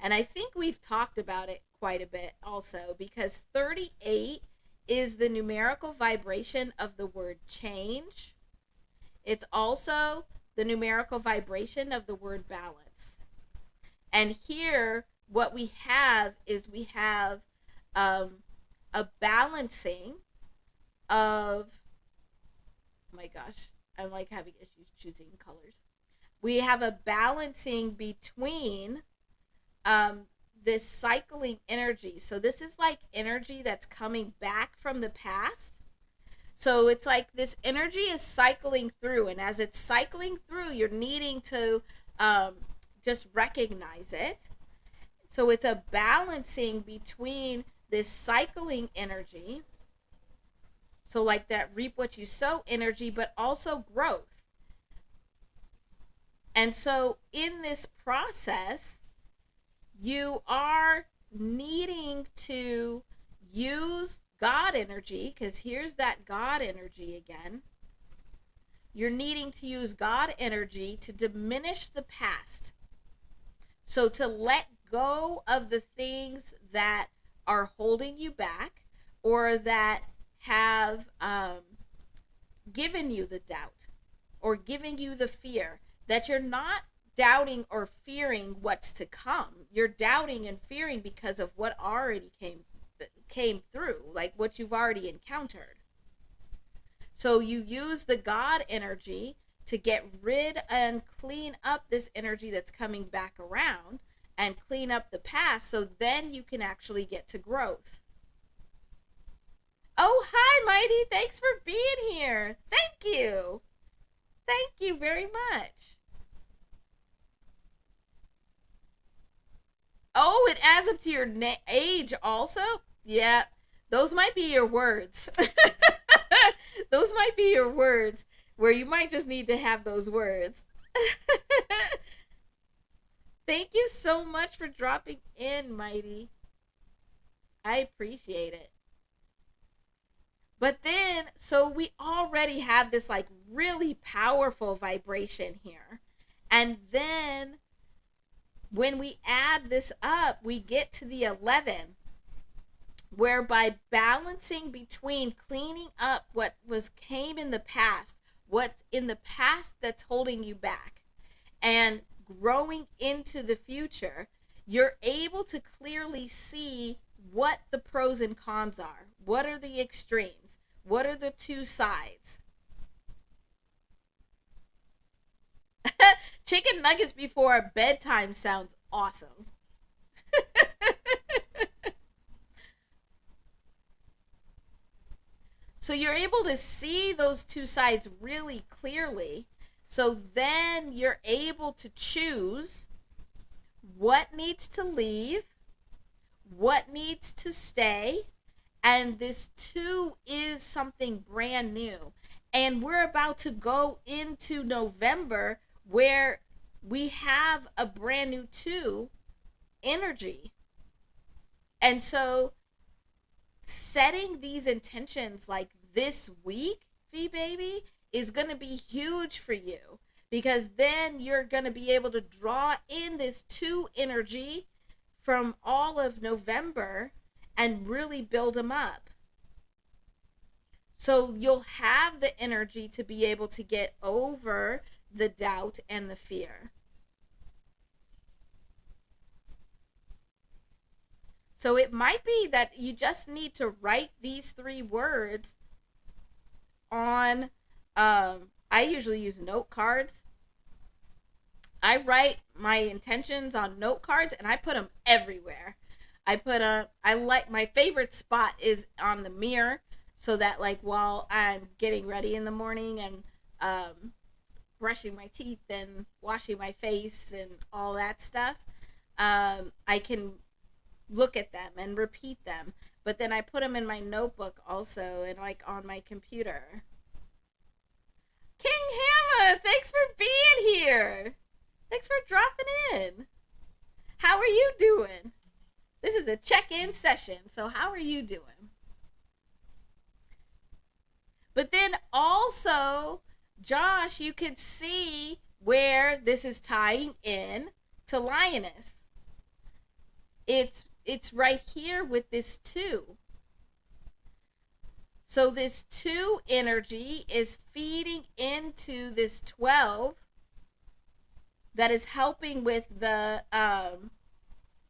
A: And I think we've talked about it quite a bit also because 38 is the numerical vibration of the word change. It's also the numerical vibration of the word balance. And here, what we have is we have a balancing of, oh my gosh, I'm like having issues choosing colors. We have a balancing between this cycling energy. So this is like energy that's coming back from the past. So it's like this energy is cycling through, and as it's cycling through, you're needing to just recognize it. So it's a balancing between this cycling energy. So, like that reap what you sow energy, but also growth. And so, in this process, you are needing to use God energy, because here's that God energy again. You're needing to use God energy to diminish the past. So to let go of the things that are holding you back, or that have given you the doubt or giving you the fear, that you're not doubting or fearing what's to come. You're doubting and fearing because of what already came through, like what you've already encountered. So you use the God energy to get rid and clean up this energy that's coming back around, and clean up the past, so then you can actually get to growth. Oh, hi, Mighty. Thanks for being here. Thank you. Thank you very much. Oh, it adds up to your age also? Yeah, those might be your words. Those might be your words, where you might just need to have those words. Thank you so much for dropping in, Mighty. I appreciate it. But then, so we already have this like really powerful vibration here. And then when we add this up, we get to the 11, whereby balancing between cleaning up what came in the past, what's in the past that's holding you back, and growing into the future, you're able to clearly see what the pros and cons are. What are the extremes? What are the two sides? Chicken nuggets before bedtime sounds awesome. So you're able to see those two sides really clearly. So then you're able to choose what needs to leave, what needs to stay, and this too is something brand new. And we're about to go into November, where we have a brand new 2 energy. And so setting these intentions like this week, V Baby, is going to be huge for you, because then you're going to be able to draw in this 2 energy from all of November and really build them up. So you'll have the energy to be able to get over the doubt and the fear. So it might be that you just need to write these 3 words on, I usually use note cards. I write my intentions on note cards and I put them everywhere. I like, my favorite spot is on the mirror, so that like while I'm getting ready in the morning and brushing my teeth and washing my face and all that stuff, I can look at them and repeat them. But then I put them in my notebook also, and like on my computer. King Hammer, thanks for being here. Thanks for dropping in. How are you doing? This is a check-in session, so how are you doing? But then also, Josh, you could see where this is tying in to Lioness. It's right here with this 2. So this 2 energy is feeding into this 12 that is helping with the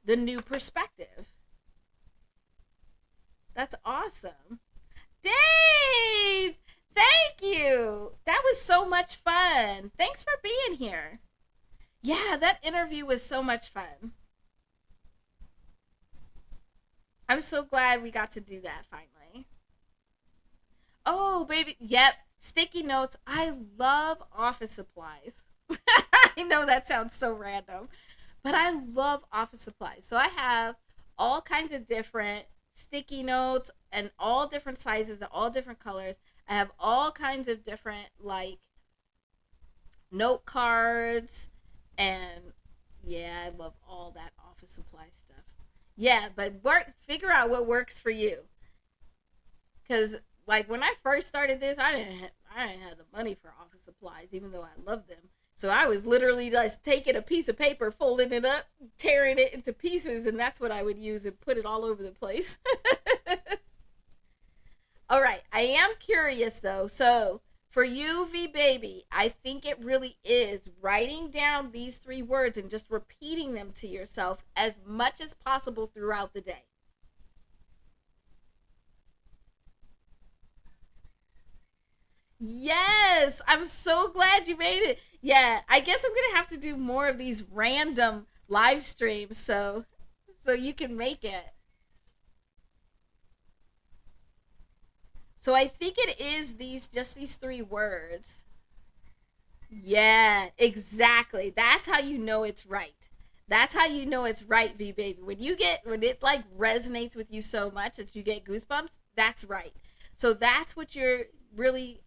A: new perspective. That's awesome. Dave, thank you. That was so much fun. Thanks for being here. Yeah, that interview was so much fun. I'm so glad we got to do that finally. Oh, baby. Yep. Sticky notes. I love office supplies. I know that sounds so random, but I love office supplies. So I have all kinds of different sticky notes and all different sizes and all different colors. I have all kinds of different like note cards and yeah, I love all that office supply stuff. Yeah, but figure out what works for you. Cuz like when I first started this, I didn't have the money for office supplies even though I love them. So I was literally just taking a piece of paper, folding it up, tearing it into pieces, and that's what I would use and put it all over the place. All right, I am curious though. So for you, V Baby, I think it really is writing down these three words and just repeating them to yourself as much as possible throughout the day. Yes, I'm so glad you made it. Yeah, I guess I'm gonna have to do more of these random live streams so you can make it. So I think it is these three words. Yeah, exactly. That's how you know it's right. That's how you know it's right, V baby. When it like resonates with you so much that you get goosebumps, that's right. So that's what you're really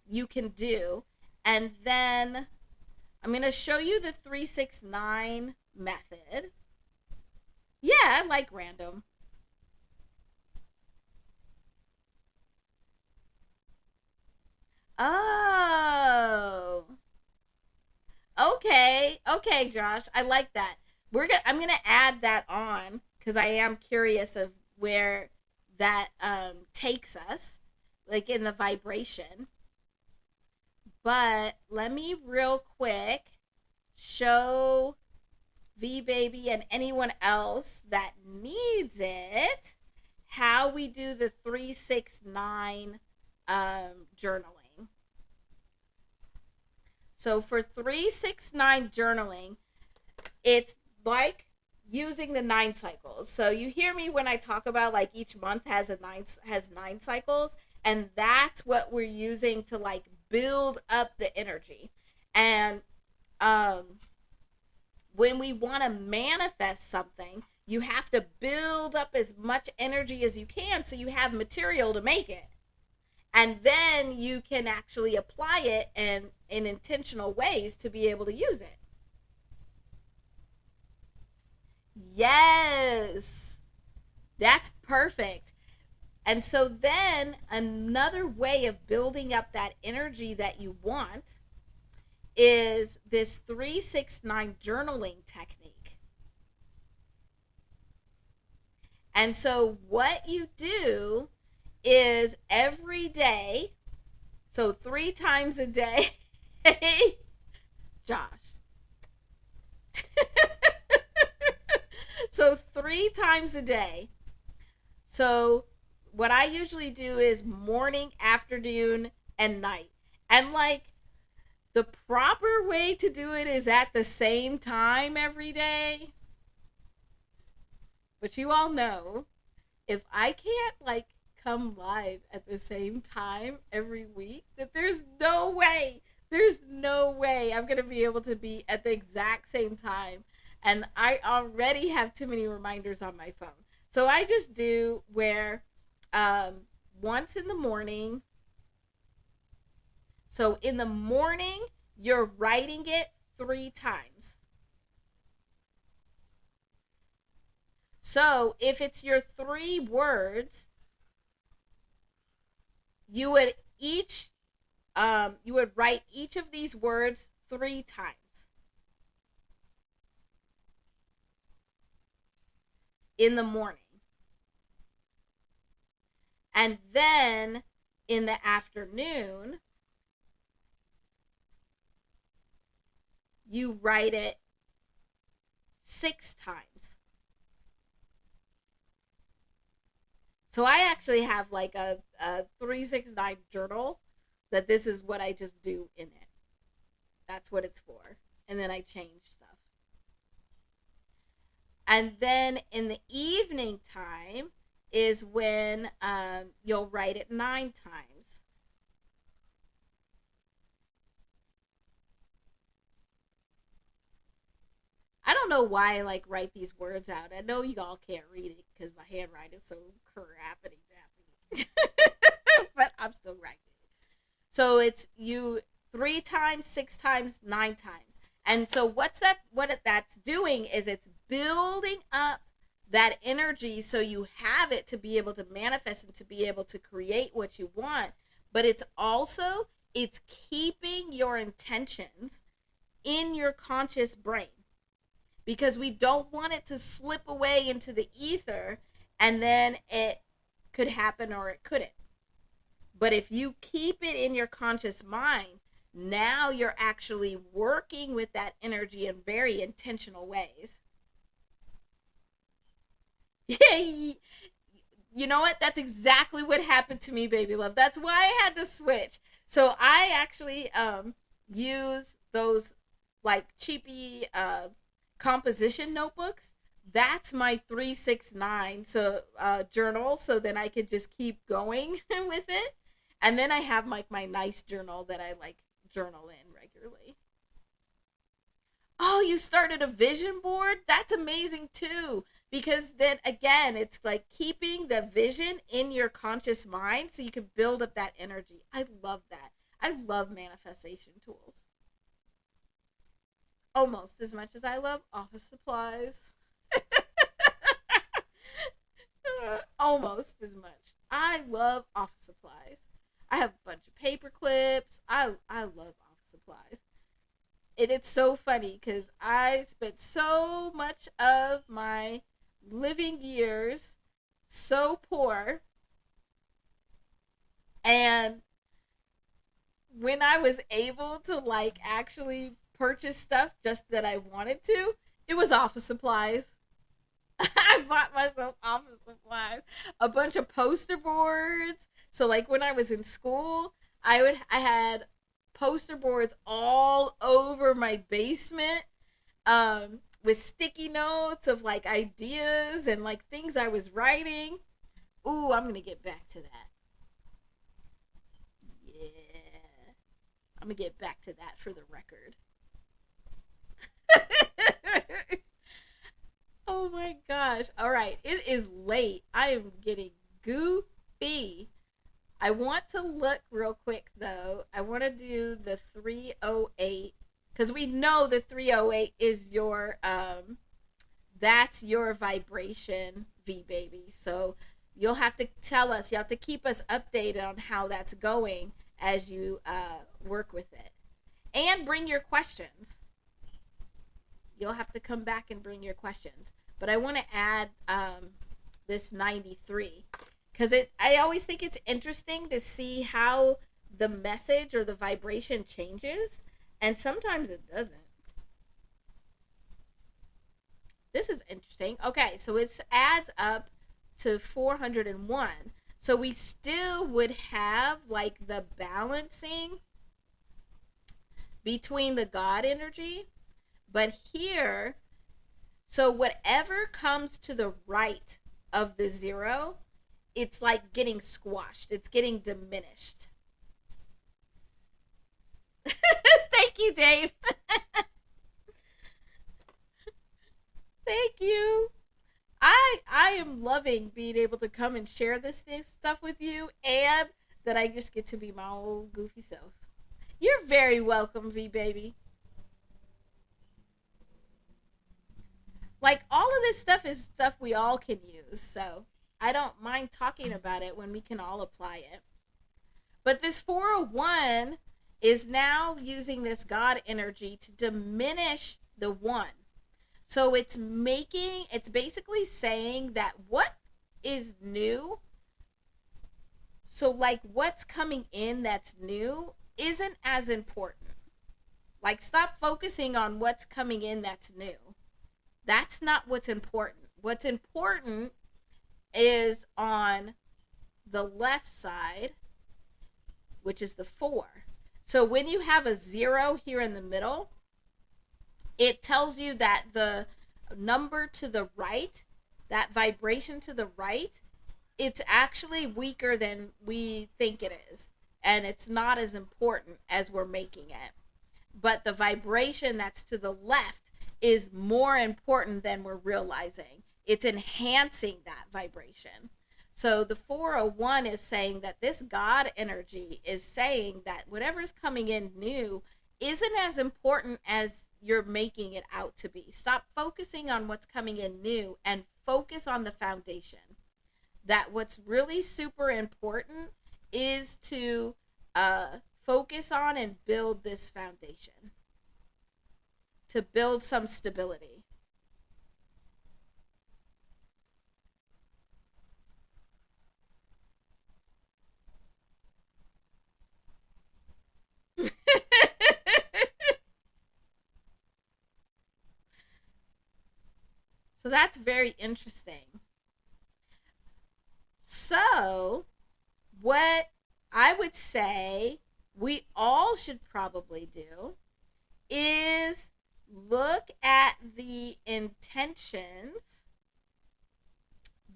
A: you can do. And then I'm going to show you the 369 method. Yeah, I like random. Oh. Okay. Okay, Josh. I like that. I'm going to add that on cuz I am curious of where that takes us like in the vibration. But let me real quick show V Baby and anyone else that needs it how we do the 369 journaling. So for 369 journaling, it's like using the 9 cycles. So you hear me when I talk about like each month has 9 cycles, and that's what we're using to like build up the energy. And um when we want to manifest something, you have to build up as much energy as you can so you have material to make it. And then you can actually apply it in intentional ways to be able to use it. Yes, that's perfect. And so then another way of building up that energy that you want is this 369 journaling technique. And so what you do is every day, so 3 times a day, Josh. So 3 times a day. So what I usually do is morning, afternoon, and night. And like the proper way to do it is at the same time every day. But you all know if I can't like come live at the same time every week, that there's no way I'm going to be able to be at the exact same time. And I already have too many reminders on my phone. So I just do where once in the morning. So in the morning, you're writing it 3 times. So if it's your 3 words, you would each you would write each of these words 3 times in the morning. And then in the afternoon, you write it 6 times. So I actually have like a 369 journal that this is what I just do in it. That's what it's for. And then I change stuff. And then in the evening time is when you'll write it 9 times. I don't know why I like write these words out. I know y'all can't read it because my handwriting is so crappity dappity. But I'm still writing it. So it's you 3 times, 6 times, 9 times. And so what that's doing is it's building up that energy so you have it to be able to manifest and to be able to create what you want. But it's keeping your intentions in your conscious brain, because we don't want it to slip away into the ether and then it could happen or it couldn't. But if you keep it in your conscious mind, now you're actually working with that energy in very intentional ways. You know what? That's exactly what happened to me, baby love. That's why I had to switch. So I actually use those like cheapy composition notebooks. That's my 369 journal, so then I could just keep going with it. And then I have like my nice journal that I like journal in regularly. Oh, you started a vision board? That's amazing too. Because then again, it's like keeping the vision in your conscious mind so you can build up that energy. I love that. I love manifestation tools. Almost as much as I love office supplies. Almost as much. I love office supplies. I have a bunch of paper clips. I love office supplies. And it's so funny because I spent so much of my living years so poor, and when I was able to like actually purchase stuff just that I wanted to, it was office supplies. I bought myself office supplies, a bunch of poster boards. So like when I was in school, I had poster boards all over my basement, with sticky notes of like ideas and like things I was writing. Ooh, I'm gonna get back to that. Yeah, I'm gonna get back to that for the record. Oh my gosh. All right, it is late. I am getting goofy. I want to look real quick though. I want to do the 308 because we know the 308 is your that's your vibration V baby. So you'll have to tell us. You have to keep us updated on how that's going as you work with it, and bring your questions. You'll have to come back and bring your questions. But I want to add this 93 because I always think it's interesting to see how the message or the vibration changes, and sometimes it doesn't. This is interesting. Okay, so it adds up to 401. So we still would have like the balancing between the God energy, but here, so whatever comes to the right of the zero, it's like getting squashed. It's getting diminished. Thank you, Dave. Thank you. I am loving being able to come and share this stuff with you, and that I just get to be my old goofy self. You're very welcome, V baby. Like all of this stuff is stuff we all can use, so I don't mind talking about it when we can all apply it. But this 401 is now using this God energy to diminish the one. So it's basically saying that what is new, so like what's coming in that's new isn't as important. Like stop focusing on what's coming in that's new. That's not what's important. What's important is on the left side, which is the 4. So when you have a 0 here in the middle, it tells you that the number to the right, that vibration to the right, it's actually weaker than we think it is. And it's not as important as we're making it. But the vibration that's to the left is more important than we're realizing. It's enhancing that vibration. So the 401 is saying that this God energy is saying that whatever's coming in new isn't as important as you're making it out to be. Stop focusing on what's coming in new and focus on the foundation. That what's really super important is to focus on and build this foundation, to build some stability. So that's very interesting. So, what I would say we all should probably do is look at the intentions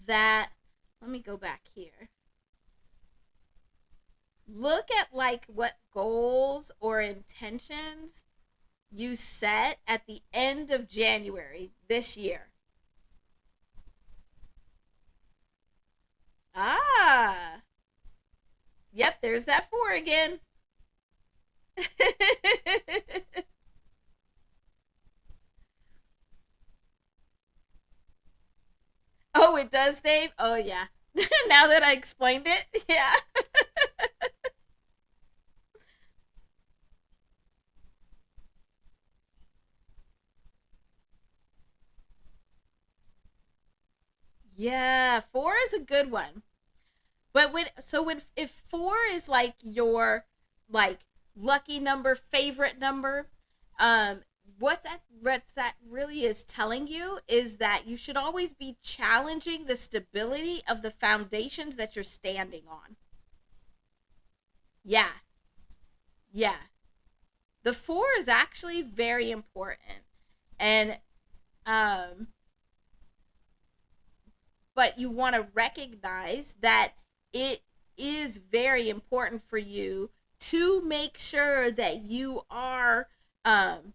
A: that, let me go back here. Look at like what goals or intentions you set at the end of January this year. Ah, yep, there's that four again. Oh, it does, Dave? Oh, yeah. Now that I explained it, yeah. Yeah, four is a good one. But when if four is like your like lucky number, favorite number, um, what that really is telling you is that you should always be challenging the stability of the foundations that you're standing on. Yeah, yeah. The four is actually very important, and um, but you want to recognize that it is very important for you to make sure that you are um,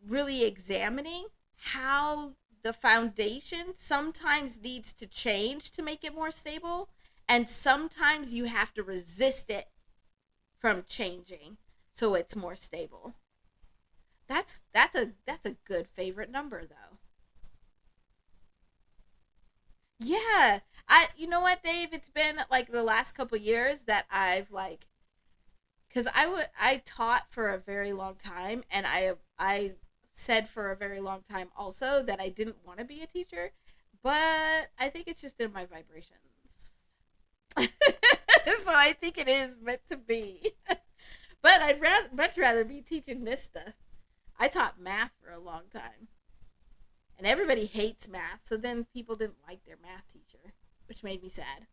A: really examining how the foundation sometimes needs to change to make it more stable, and sometimes you have to resist it from changing so it's more stable. That's a good favorite number though. Yeah. You know what, Dave? It's been like the last couple years that I've like, cuz I taught for a very long time, and I said for a very long time also that I didn't want to be a teacher, but I think it's just in my vibrations. So I think it is meant to be. But I'd much rather be teaching this stuff. I taught math for a long time, and everybody hates math, so then people didn't like their math teacher, which made me sad.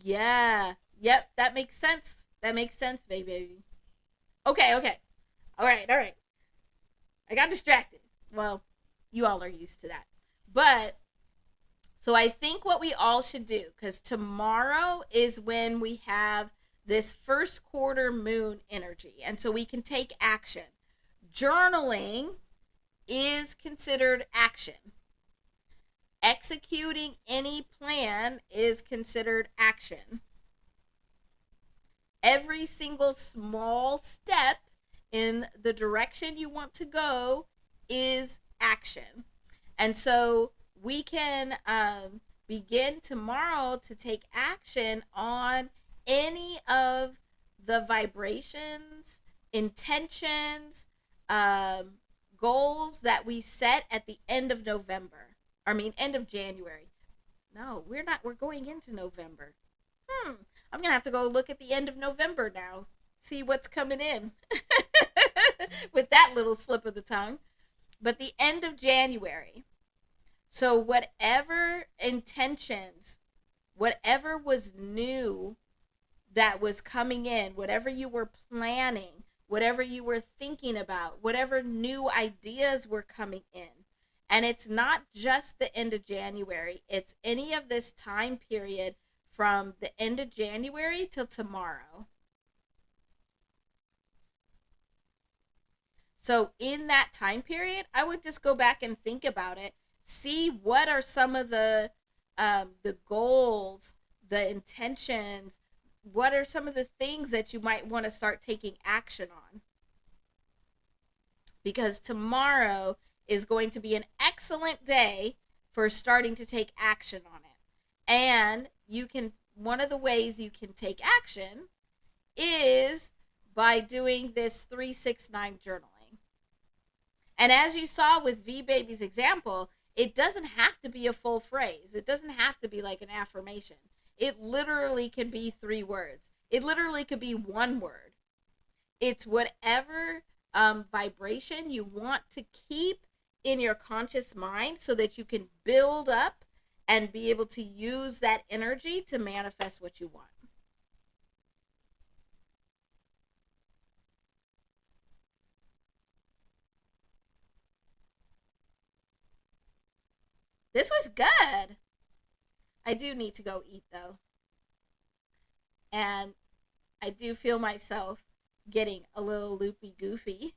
A: Yeah. Yep, that makes sense. That makes sense, baby. Okay, okay. All right, all right. I got distracted. Well, you all are used to that. But so I think what we all should do, because tomorrow is when we have this first quarter moon energy, and so we can take action. Journaling is considered action. Executing any plan is considered action. Every single small step in the direction you want to go is action. And so we can begin tomorrow to take action on any of the vibrations, intentions, um, goals that we set at the end of November. I mean, end of January. No, we're not. We're going into November. Hmm. I'm gonna have to go look at the end of November now. See what's coming in with that little slip of the tongue. But the end of January. So whatever intentions, whatever was new that was coming in, whatever you were planning, whatever you were thinking about, whatever new ideas were coming in. And it's not just the end of January, it's any of this time period from the end of January till tomorrow. So in that time period, I would just go back and think about it, see what are some of the goals, the intentions, what are some of the things that you might want to start taking action on, because tomorrow is going to be an excellent day for starting to take action on it. And you can, one of the ways you can take action is by doing this 369 journaling. And as you saw with V Baby's example, it doesn't have to be a full phrase. It doesn't have to be like an affirmation. It literally can be 3 words. It literally could be 1 word. It's whatever vibration you want to keep in your conscious mind so that you can build up and be able to use that energy to manifest what you want. This was good. I do need to go eat though. And I do feel myself getting a little loopy goofy.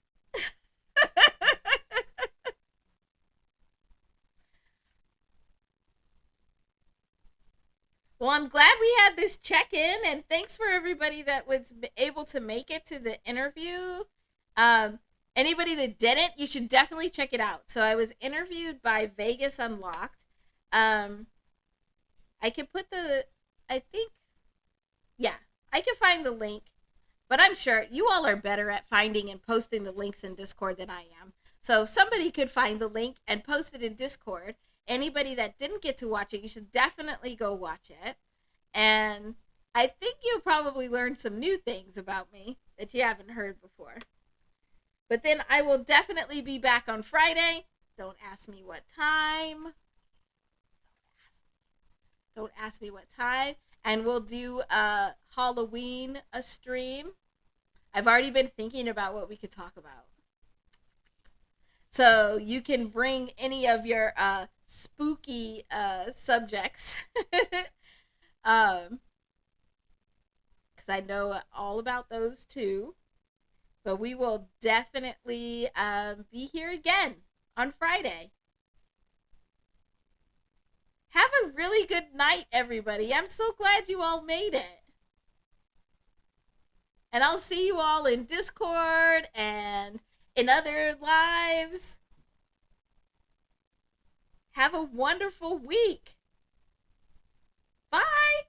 A: Well, I'm glad we had this check in, and thanks for everybody that was able to make it to the interview. Um, Anybody that didn't, you should definitely check it out. So I was interviewed by Vegas Unlocked. Um, I can put the, I think, yeah, I can find the link, but I'm sure you all are better at finding and posting the links in Discord than I am. So if somebody could find the link and post it in Discord, anybody that didn't get to watch it, you should definitely go watch it. And I think you'll probably learn some new things about me that you haven't heard before. But then I will definitely be back on Friday. Don't ask me what time. Don't ask me what time. And we'll do a Halloween a stream. I've already been thinking about what we could talk about. So you can bring any of your spooky subjects. Because I know all about those too. But we will definitely be here again on Friday. Have a really good night, everybody. I'm so glad you all made it. And I'll see you all in Discord and in other lives. Have a wonderful week. Bye.